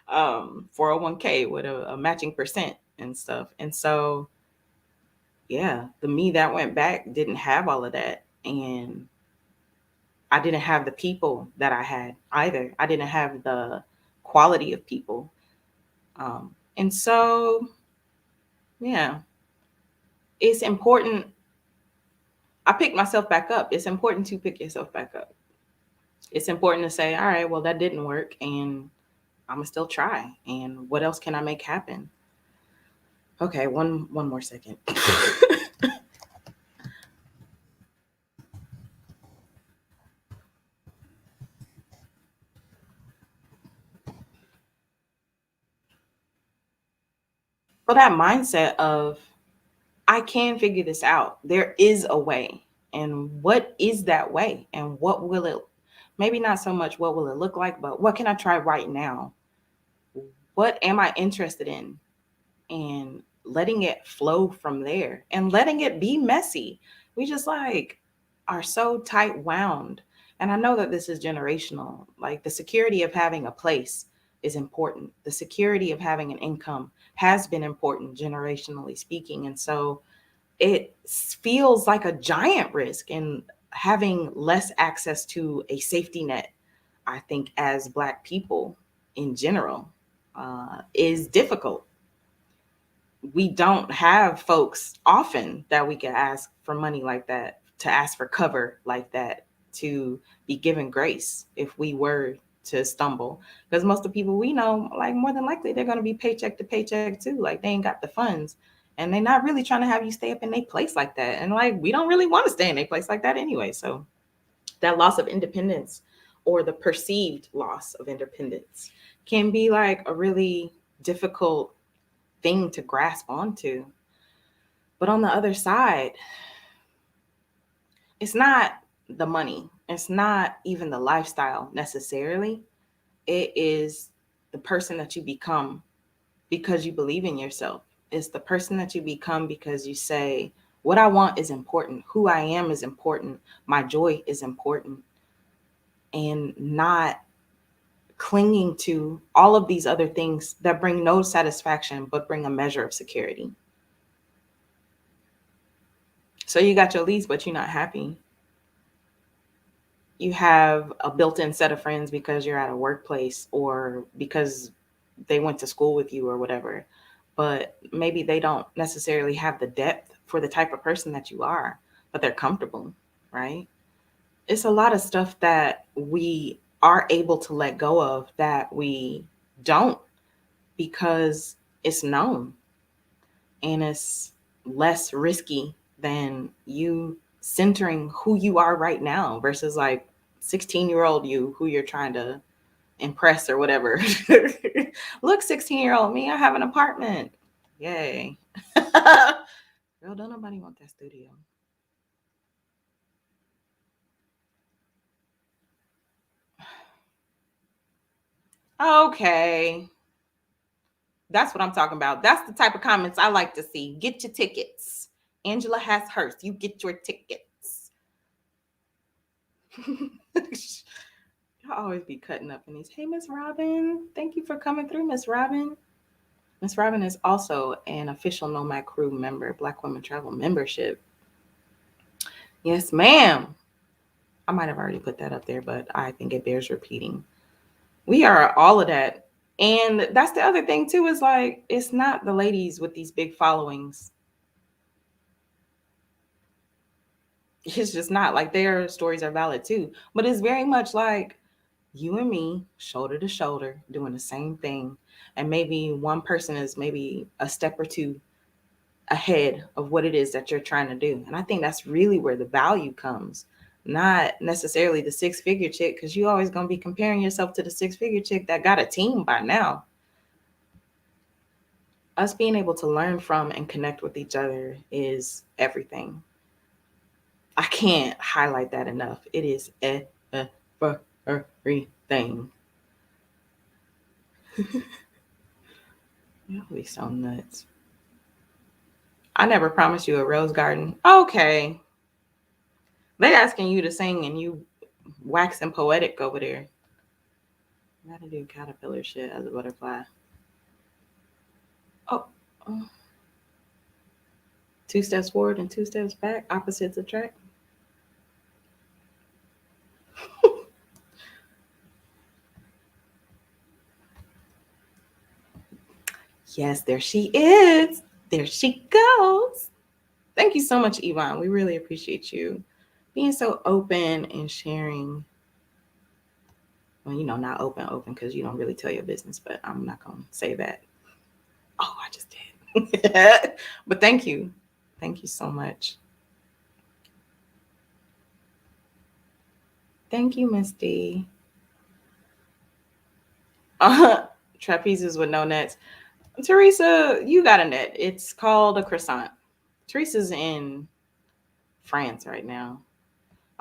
401k with a matching percent and stuff. And so, yeah, the me that went back didn't have all of that. And I didn't have the people that I had either. I didn't have the quality of people. And so, yeah, it's important. I picked myself back up. It's important to pick yourself back up. It's important to say, all right, well, that didn't work. And I'm going to still try. And what else can I make happen? Okay, one more second. So that mindset of I can figure this out. There is a way. And what is that way? And what will it, maybe not so much what will it look like, but what can I try right now? What am I interested in? And letting it flow from there and letting it be messy. We just like are so tight wound. And I know that this is generational. Like the security of having a place is important. The security of having an income has been important generationally speaking. And so it feels like a giant risk in having less access to a safety net. I think as Black people in general is difficult. We don't have folks often that we can ask for money like that, to ask for cover like that, to be given grace if we were to stumble. Because most of the people we know, like more than likely, they're going to be paycheck to paycheck too. Like they ain't got the funds. And they're not really trying to have you stay up in their place like that. And like we don't really want to stay in a place like that anyway. So that loss of independence or the perceived loss of independence can be like a really difficult thing to grasp onto. But on the other side, it's not the money, it's not even the lifestyle necessarily. It is the person that you become because you believe in yourself. It's the person that you become because you say, what I want is important, who I am is important, my joy is important, and not clinging to all of these other things that bring no satisfaction but bring a measure of security. So you got your leads, but you're not happy. You have a built-in set of friends because you're at a workplace or because they went to school with you or whatever, but maybe they don't necessarily have the depth for the type of person that you are, but they're comfortable, right? It's a lot of stuff that we are able to let go of that we don't because it's known and it's less risky than you centering who you are right now versus like 16-year-old you who you're trying to impress or whatever. Look, 16-year-old me, I have an apartment. Yay. Girl, don't nobody want that studio. Okay. That's what I'm talking about. That's the type of comments I like to see. Get your tickets. Angela has hers. You get your tickets. Y'all always be cutting up in these. Hey, Miss Robin. Thank you for coming through, Miss Robin. Miss Robin is also an official Nomad Crew member, Black Women Travel membership. Yes, ma'am. I might have already put that up there, but I think it bears repeating. We are all of that. And that's the other thing, too, is like, it's not the ladies with these big followings. It's just not like their stories are valid, too. But it's very much like you and me, shoulder to shoulder, doing the same thing. And maybe one person is maybe a step or two ahead of what it is that you're trying to do. And I think that's really where the value comes, not necessarily the six-figure chick, because you always going to be comparing yourself to the six-figure chick that got a team by now. Us being able to learn from and connect with each other is everything. I can't highlight that enough. It is everything. Y'all be so nuts. I never promised you a rose garden. Okay. They asking you to sing and you waxing poetic over there. Gotta do caterpillar shit as a butterfly. Oh, oh. 2 steps forward and 2 steps back, opposites attract. Yes, there she is. There she goes. Thank you so much, Yvonne. We really appreciate you being so open and sharing. Well, not open because you don't really tell your business, but I'm not going to say that. Oh, I just did. But thank you. Thank you so much. Thank you, Miss D. Trapezes with no nets. Teresa, you got a net. It's called a croissant. Teresa's in France right now.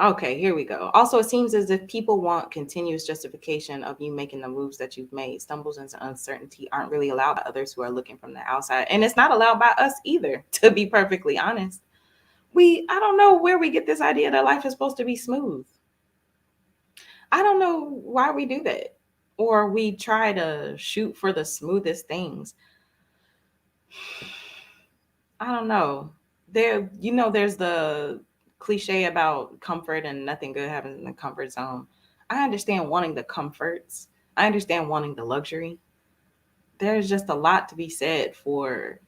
Okay, here we go. Also, it seems as if people want continuous justification of you making the moves that you've made. Stumbles into uncertainty aren't really allowed by others who are looking from the outside. And it's not allowed by us either, to be perfectly honest. I don't know where we get this idea that life is supposed to be smooth. I don't know why we do that. Or we try to shoot for the smoothest things. I don't know. There's the cliche about comfort and nothing good happens in the comfort zone. I understand wanting the comforts. I understand wanting the luxury. There's just a lot to be said for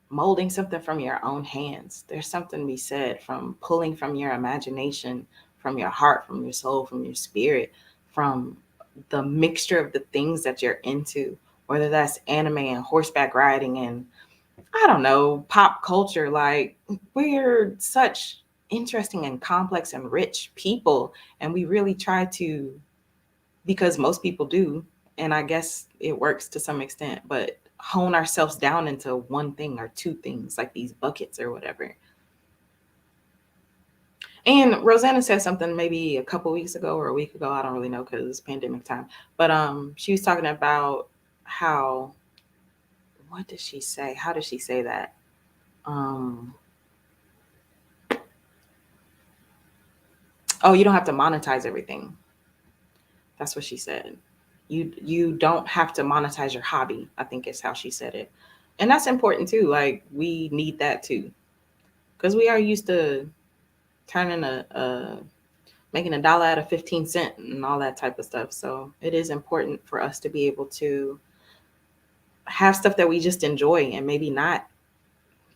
molding something from your own hands. There's something to be said from pulling from your imagination, from your heart, from your soul, from your spirit, from the mixture of the things that you're into, whether that's anime and horseback riding and I don't know, pop culture. Like, we're such interesting and complex and rich people. And we really try to, because most people do, and I guess it works to some extent, but hone ourselves down into one thing or two things, like these buckets or whatever. And Rosanna said something maybe a couple weeks ago or a week ago. I don't really know because it's pandemic time. But she was talking about how, what did she say? How did she say that? Um, oh, you don't have to monetize everything. That's what she said. You don't have to monetize your hobby, I think is how she said it. And that's important too. Like we need that too. Because we are used to turning a making $1 out of 15 cents and all that type of stuff. So it is important for us to be able to have stuff that we just enjoy and maybe not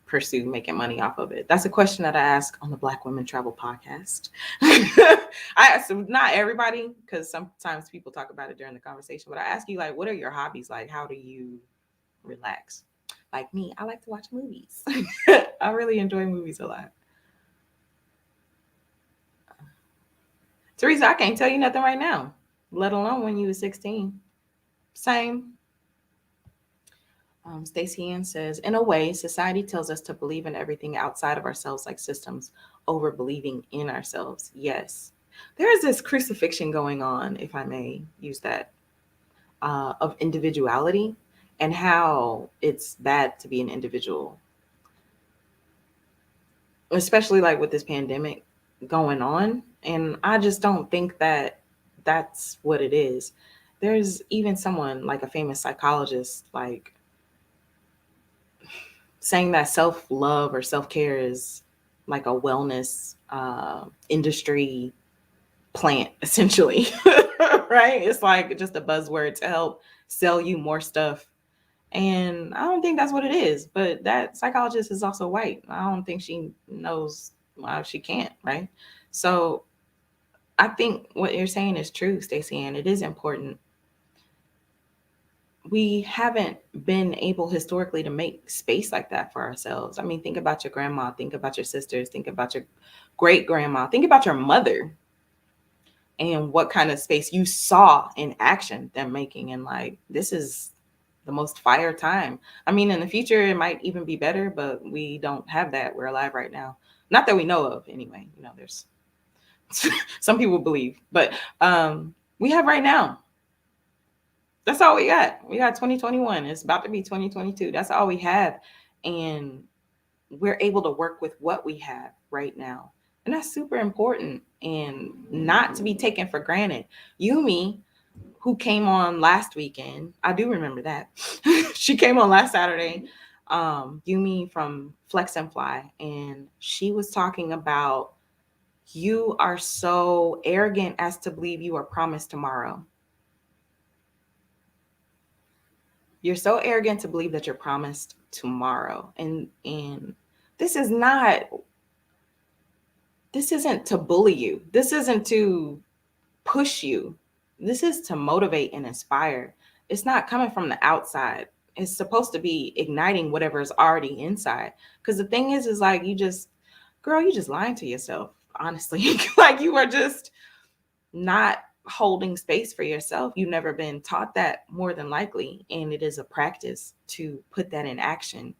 pursue making money off of it. That's a question that I ask on the Black Women Travel podcast. I ask not everybody because sometimes people talk about it during the conversation, but I ask you like, what are your hobbies? Like, how do you relax? Like me, I like to watch movies. I really enjoy movies a lot. Teresa, I can't tell you nothing right now, let alone when you were 16. Same. Stacey Ann says, in a way, society tells us to believe in everything outside of ourselves, like systems, over believing in ourselves. Yes. There is this crucifixion going on, if I may use that, of individuality and how it's bad to be an individual, especially like with this pandemic going on. And I just don't think that that's what it is. There's even someone like a famous psychologist, like saying that self love or self care is like a wellness industry plant, essentially, right? It's like just a buzzword to help sell you more stuff. And I don't think that's what it is. But that psychologist is also white. I don't think she knows why she can't, right? So I think what you're saying is true, Stacey, and it is important. We haven't been able historically to make space like that for ourselves. I mean, think about your grandma, think about your sisters, think about your great grandma, think about your mother and what kind of space you saw in action them making. And like, this is the most fire time. I mean, in the future, it might even be better, but we don't have that. We're alive right now. Not that we know of, anyway. There's some people believe, but we have right now. That's all we got. We got 2021. It's about to be 2022. That's all we have. And we're able to work with what we have right now. And that's super important and not to be taken for granted. Yumi, who came on last weekend, I do remember that. She came on last Saturday. Yumi from Flex and Fly, and she was talking about you are so arrogant as to believe you are promised tomorrow. You're so arrogant to believe that you're promised tomorrow. And this is not this isn't to bully you. This isn't to push you. This is to motivate and inspire. It's not coming from the outside. It's supposed to be igniting whatever is already inside. Because the thing is like you just, girl, you just lying to yourself, honestly. Like you are just not holding space for yourself. You've never been taught that more than likely. And it is a practice to put that in action,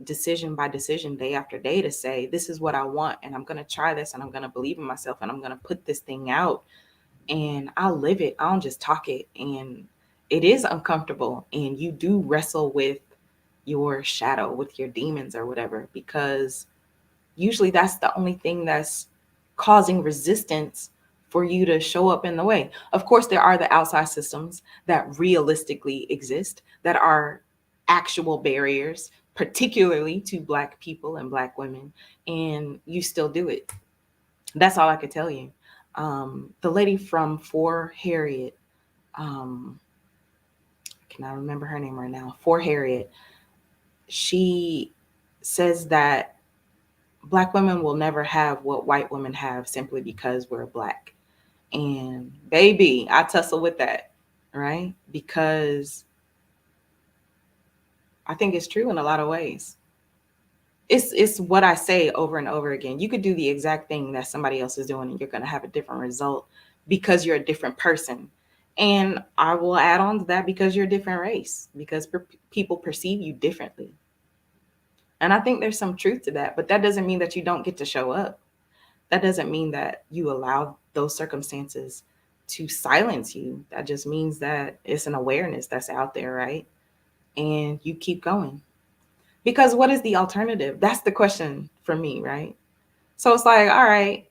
decision by decision, day after day, to say, this is what I want. And I'm going to try this and I'm going to believe in myself and I'm going to put this thing out and I'll live it. I don't just talk it. And it is uncomfortable. And you do wrestle with your shadow, with your demons or whatever, because usually that's the only thing that's causing resistance for you to show up in the way. Of course, there are the outside systems that realistically exist that are actual barriers, particularly to Black people and Black women, and you still do it. That's all I could tell you. The lady from For Harriet, um, I cannot remember her name right now. For Harriet, she says that Black women will never have what white women have simply because we're Black. And baby, I tussle with that, right? Because I think it's true in a lot of ways. It's what I say over and over again. You could do the exact thing that somebody else is doing and you're going to have a different result because you're a different person. And I will add on to that because you're a different race, because people perceive you differently. And I think there's some truth to that, but that doesn't mean that you don't get to show up. That doesn't mean that you allow those circumstances to silence you. That just means that it's an awareness that's out there, right? And you keep going. Because what is the alternative? That's the question for me, right? So it's like, all right,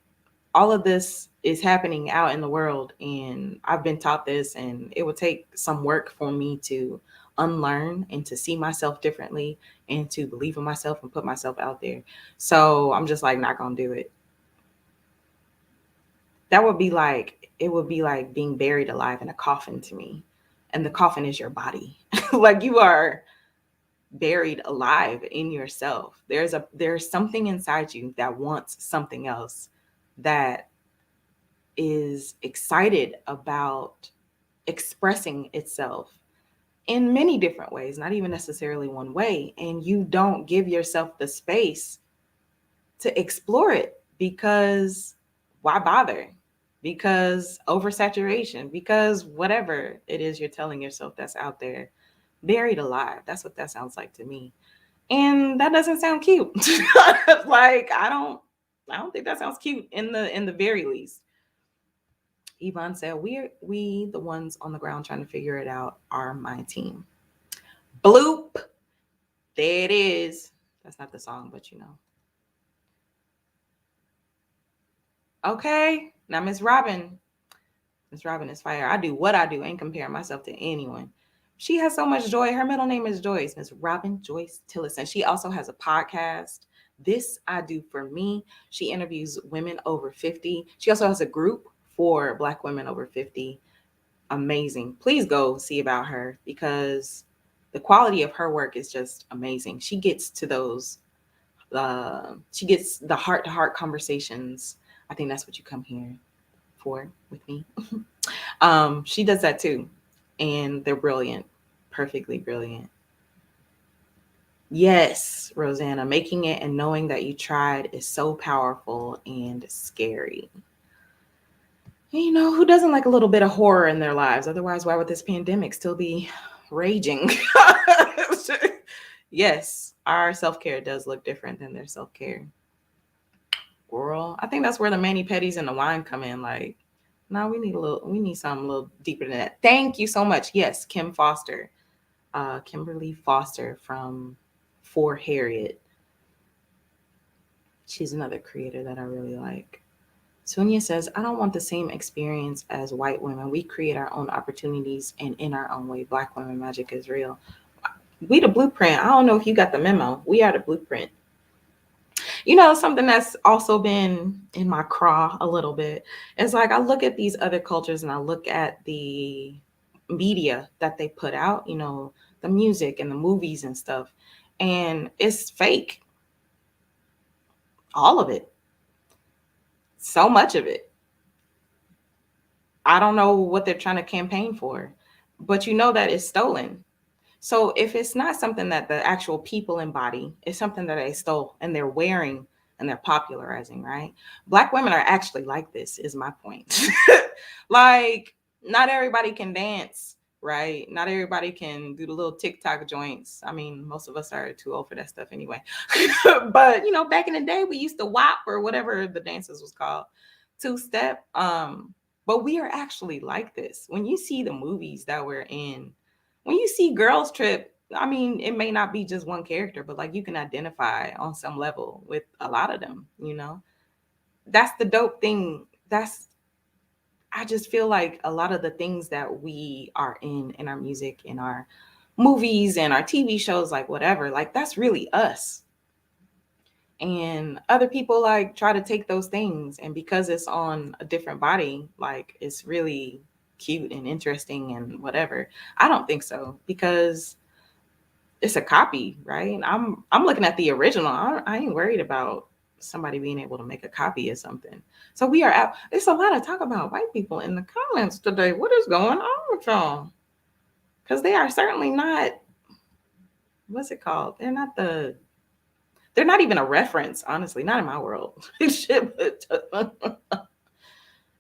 all of this is happening out in the world, and I've been taught this, and it would take some work for me to unlearn and to see myself differently and to believe in myself and put myself out there. So I'm just like, not gonna do it. That would be like, it would be like being buried alive in a coffin to me. And the coffin is your body. Like you are buried alive in yourself. There's something inside you that wants something else, that is excited about expressing itself in many different ways, not even necessarily one way. And you don't give yourself the space to explore it because why bother? Because oversaturation, because whatever it is you're telling yourself that's out there, buried alive. That's what that sounds like to me. And that doesn't sound cute. Like I don't think that sounds cute in the very least. Yvonne said, we the ones on the ground trying to figure it out are my team. Bloop. There it is. That's not the song, but you know. Okay. Now Miss Robin. Miss Robin is fire. I do what I do. Ain't comparing myself to anyone. She has so much joy. Her middle name is Joyce. Miss Robin Joyce Tillison. She also has a podcast. This I Do For Me. She interviews women over 50. She also has a group for Black women over 50. Amazing. Please go see about her because the quality of her work is just amazing. She gets to those, she gets the heart to heart conversations. I think that's what you come here for with me. She does that too, and they're brilliant, perfectly brilliant. Yes, Rosanna, making it and knowing that you tried is so powerful and scary. You know, who doesn't like a little bit of horror in their lives? Otherwise, why would this pandemic still be raging? Yes, our self care does look different than their self care. Girl, I think that's where the mani pedis and the wine come in. Like, No, we need something a little deeper than that. Thank you so much. Yes, Kim Foster, Kimberly Foster from For Harriet. She's another creator that I really like. Sonia says, I don't want the same experience as white women. We create our own opportunities and in our own way. Black women magic is real. We the blueprint. I don't know if you got the memo. We are the blueprint. Something that's also been in my craw a little bit is like I look at these other cultures and I look at the media that they put out, the music and the movies and stuff, and it's fake. All of it. So much of it. I don't know what they're trying to campaign for, but you know that it's stolen. So if it's not something that the actual people embody, it's something that they stole and they're wearing and they're popularizing, right? Black women are actually like this, is my point. Like, not everybody can dance, right? Not everybody can do the little TikTok joints. I mean, most of us are too old for that stuff anyway. But back in the day, we used to WAP or whatever the dances was called, two step. But we are actually like this. When you see the movies that we're in, when you see Girls Trip, I mean, it may not be just one character, but like you can identify on some level with a lot of them. That's the dope thing. I just feel like a lot of the things that we are in our music, in our movies and our TV shows, like whatever, like that's really us. And other people like try to take those things, and because it's on a different body, like it's really cute and interesting and whatever. I don't think so, because it's a copy, right? I'm looking at the original. I ain't worried about somebody being able to make a copy of something. So we are out. It's a lot of talk about white people in the comments today. What is going on with y'all? Because they are certainly not. What's it called? They're not even a reference, honestly. Not in my world. Shit, but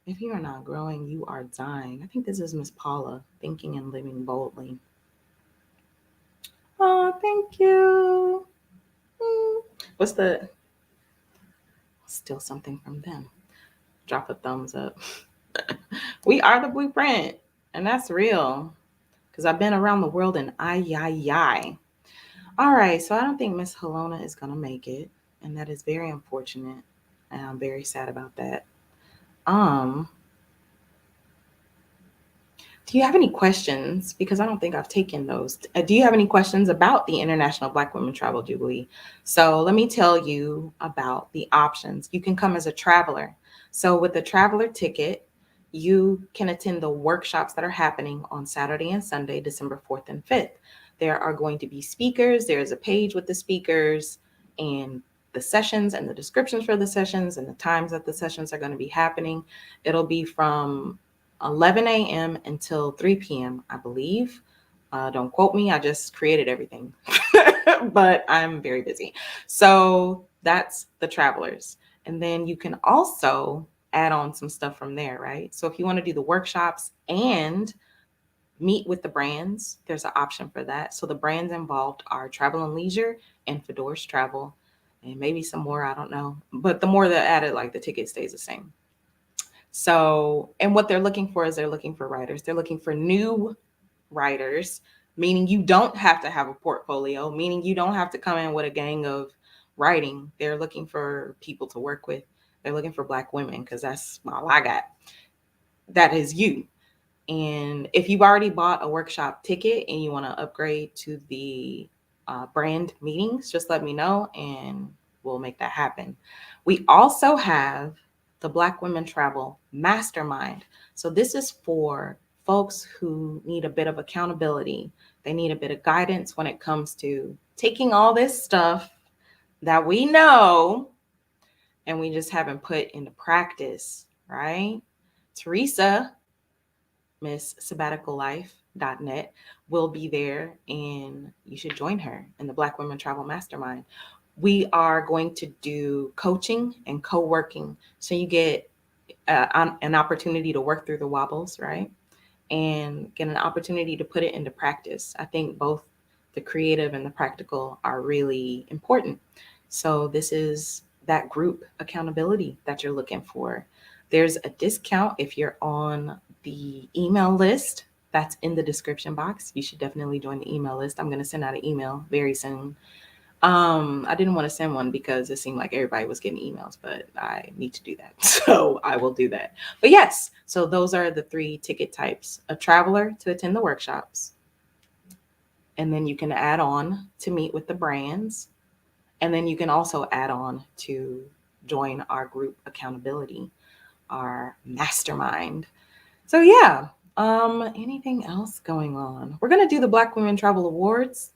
if you are not growing, you are dying. I think this is Miss Paula, thinking and living boldly. Oh, thank you. Mm. What's the still something from them? Drop a thumbs up. We are the blueprint, and that's real. Because I've been around the world and I. All right, so I don't think Miss Helona is gonna make it, and that is very unfortunate, and I'm very sad about that. Um, do you have any questions? Because I don't think I've taken those. Do you have any questions about the International Black Women Travel Jubilee? So let me tell you about the options. You can come as a traveler. So with the traveler ticket, you can attend the workshops that are happening on Saturday and Sunday, December 4th and 5th. There are going to be speakers. There's a page with the speakers and the sessions and the descriptions for the sessions and the times that the sessions are going to be happening. It'll be from 11 a.m. until 3 p.m., I believe. Don't quote me. I just created everything, but I'm very busy. So that's the travelers. And then you can also add on some stuff from there, right? So if you want to do the workshops and meet with the brands, there's an option for that. So the brands involved are Travel and Leisure and Fedora's Travel, and maybe some more, I don't know. But the more they're added, like the ticket stays the same. So, and what they're looking for is they're looking for writers. They're looking for new writers, meaning you don't have to have a portfolio, meaning you don't have to come in with a gang of writing. They're looking for people to work with. They're looking for Black women because that's all I got. That is you. And if you've already bought a workshop ticket and you want to upgrade to the brand meetings, just let me know and we'll make that happen. We also have the Black Women Travel Mastermind. So this is for folks who need a bit of accountability. They need a bit of guidance when it comes to taking all this stuff that we know and we just haven't put into practice, right? Teresa, Miss sabbaticallife.net, will be there and you should join her in the Black Women Travel Mastermind. We are going to do coaching and co-working. So you get an opportunity to work through the wobbles, right? And get an opportunity to put it into practice. I think both the creative and the practical are really important. So this is that group accountability that you're looking for. There's a discount if you're on the email list that's in the description box. You should definitely join the email list. I'm going to send out an email very soon. I didn't want to send one because it seemed like everybody was getting emails, but I need to do that. So I will do that. But yes, so those are the three ticket types: a traveler to attend the workshops, and then you can add on to meet with the brands, and then you can also add on to join our group accountability, our mastermind. So yeah, anything else going on? We're gonna do the Black Women Travel Awards.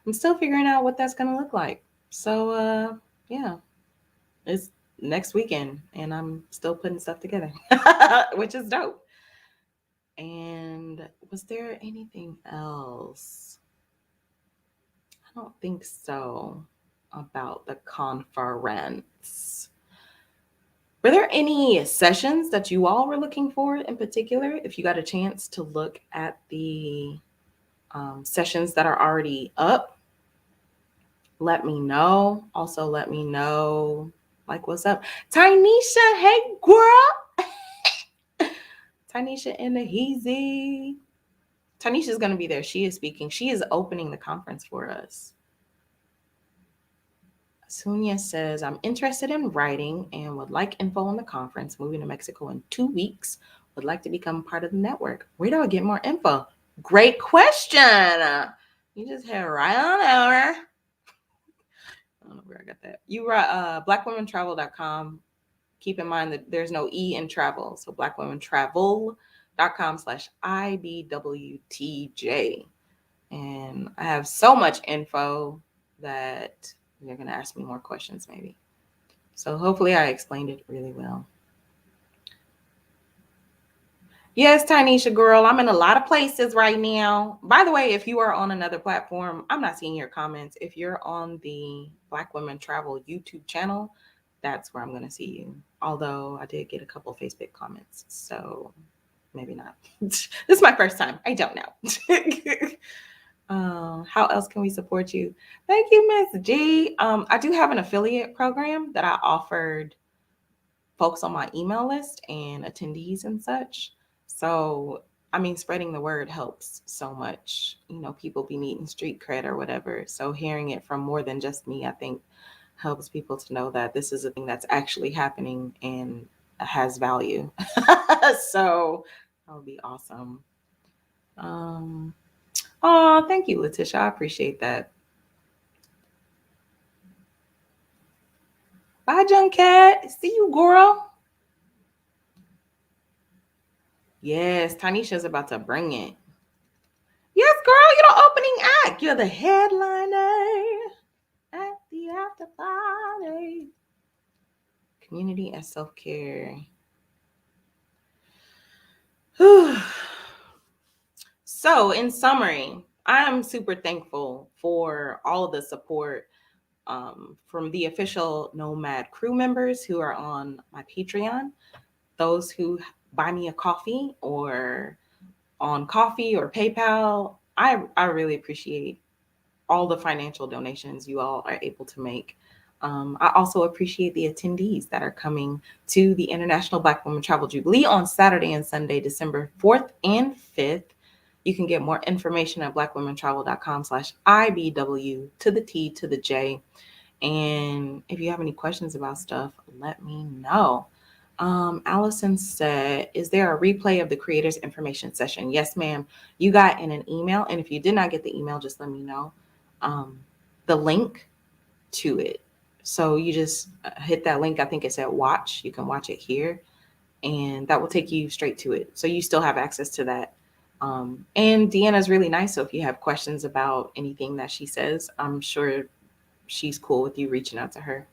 I'm still figuring out what that's gonna look like. So yeah, it's next weekend and I'm still putting stuff together, which is dope. And was there anything else? I don't think so about the conference. Were there any sessions that you all were looking for in particular? If you got a chance to look at the sessions that are already up, let me know. Also, let me know, like, what's up? Tynesha, hey, girl. Tynesha in the Heezy. Tanisha's going to be there. She is speaking. She is opening the conference for us. Sunya says, I'm interested in writing and would like info on the conference. Moving to Mexico in 2 weeks. Would like to become part of the network. Where do I get more info? Great question. You just head right on over. I don't know where I got that. You write blackwomentravel.com. Keep in mind that there's no E in travel. So blackwomentravel.com/IBWTJ. And I have so much info that you're going to ask me more questions maybe. So hopefully I explained it really well. Yes, Tynesha girl, I'm in a lot of places right now. By the way, if you are on another platform, I'm not seeing your comments. If you're on the Black Women Travel YouTube channel, that's where I'm going to see you. Although I did get a couple Facebook comments, so maybe not. This is my first time. I don't know. How else can we support you? Thank you, Miss G. I do have an affiliate program that I offered folks on my email list and attendees and such. So, I mean, spreading the word helps so much. You know, people be needing street cred or whatever. So, hearing it from more than just me, I think helps people to know that this is a thing that's actually happening and has value. So, that would be awesome. Um, oh, thank you, Letitia. I appreciate that. Bye, Juncat. See you, girl. Yes, Tanisha's about to bring it. Yes, girl, you're the opening act. You're the headliner at the after party. Community and self care. So, in summary, I am super thankful for all of the support from the official Nomad crew members who are on my Patreon, those who buy me a coffee or on Coffee or PayPal. I really appreciate all the financial donations you all are able to make. I also appreciate the attendees that are coming to the International Black Women Travel Jubilee on Saturday and Sunday, December 4th and 5th. You can get more information at blackwomentravel.com/IBW to the T to the J. And if you have any questions about stuff, let me know. Allison said, is there a replay of the creators information session? Yes, ma'am. You got in an email. And if you did not get the email, just let me know the link to it. So you just hit that link. I think it said watch. You can watch it here, and that will take you straight to it. So you still have access to that. And Deanna's really nice. So if you have questions about anything that she says, I'm sure she's cool with you reaching out to her.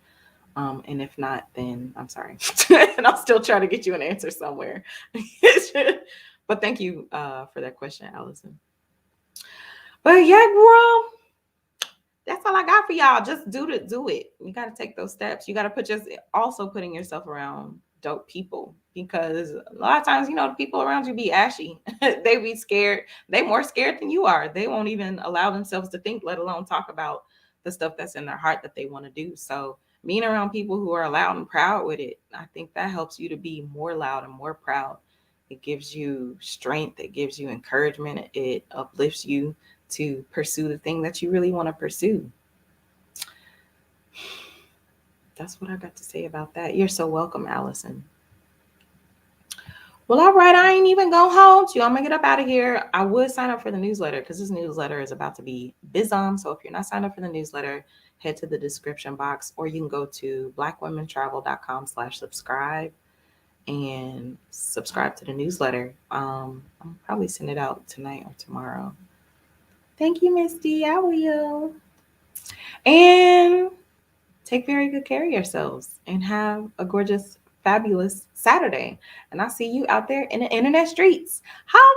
And if not, then I'm sorry. And I'll still try to get you an answer somewhere. But thank you for that question, Allison. But yeah, girl, that's all I got for y'all. Just do it. You got to take those steps. You got to also putting yourself around dope people, because a lot of times, you know, the people around you be ashy. They be scared. They more scared than you are. They won't even allow themselves to think, let alone talk about the stuff that's in their heart that they want to do. So being around people who are loud and proud with it, I think that helps you to be more loud and more proud. It gives you strength, it gives you encouragement, it uplifts you to pursue the thing that you really want to pursue. That's what I got to say about that. You're so welcome, Allison. Well, all right. I ain't even gonna hold you. I'm gonna get up out of here. I would sign up for the newsletter because this newsletter is about to be bizom. So if you're not signed up for the newsletter, head to the description box, or you can go to blackwomentravel.com/subscribe and subscribe to the newsletter. I'll probably send it out tonight or tomorrow. Thank you, Misty. I will. And take very good care of yourselves and have a gorgeous, fabulous Saturday. And I'll see you out there in the internet streets. Holla!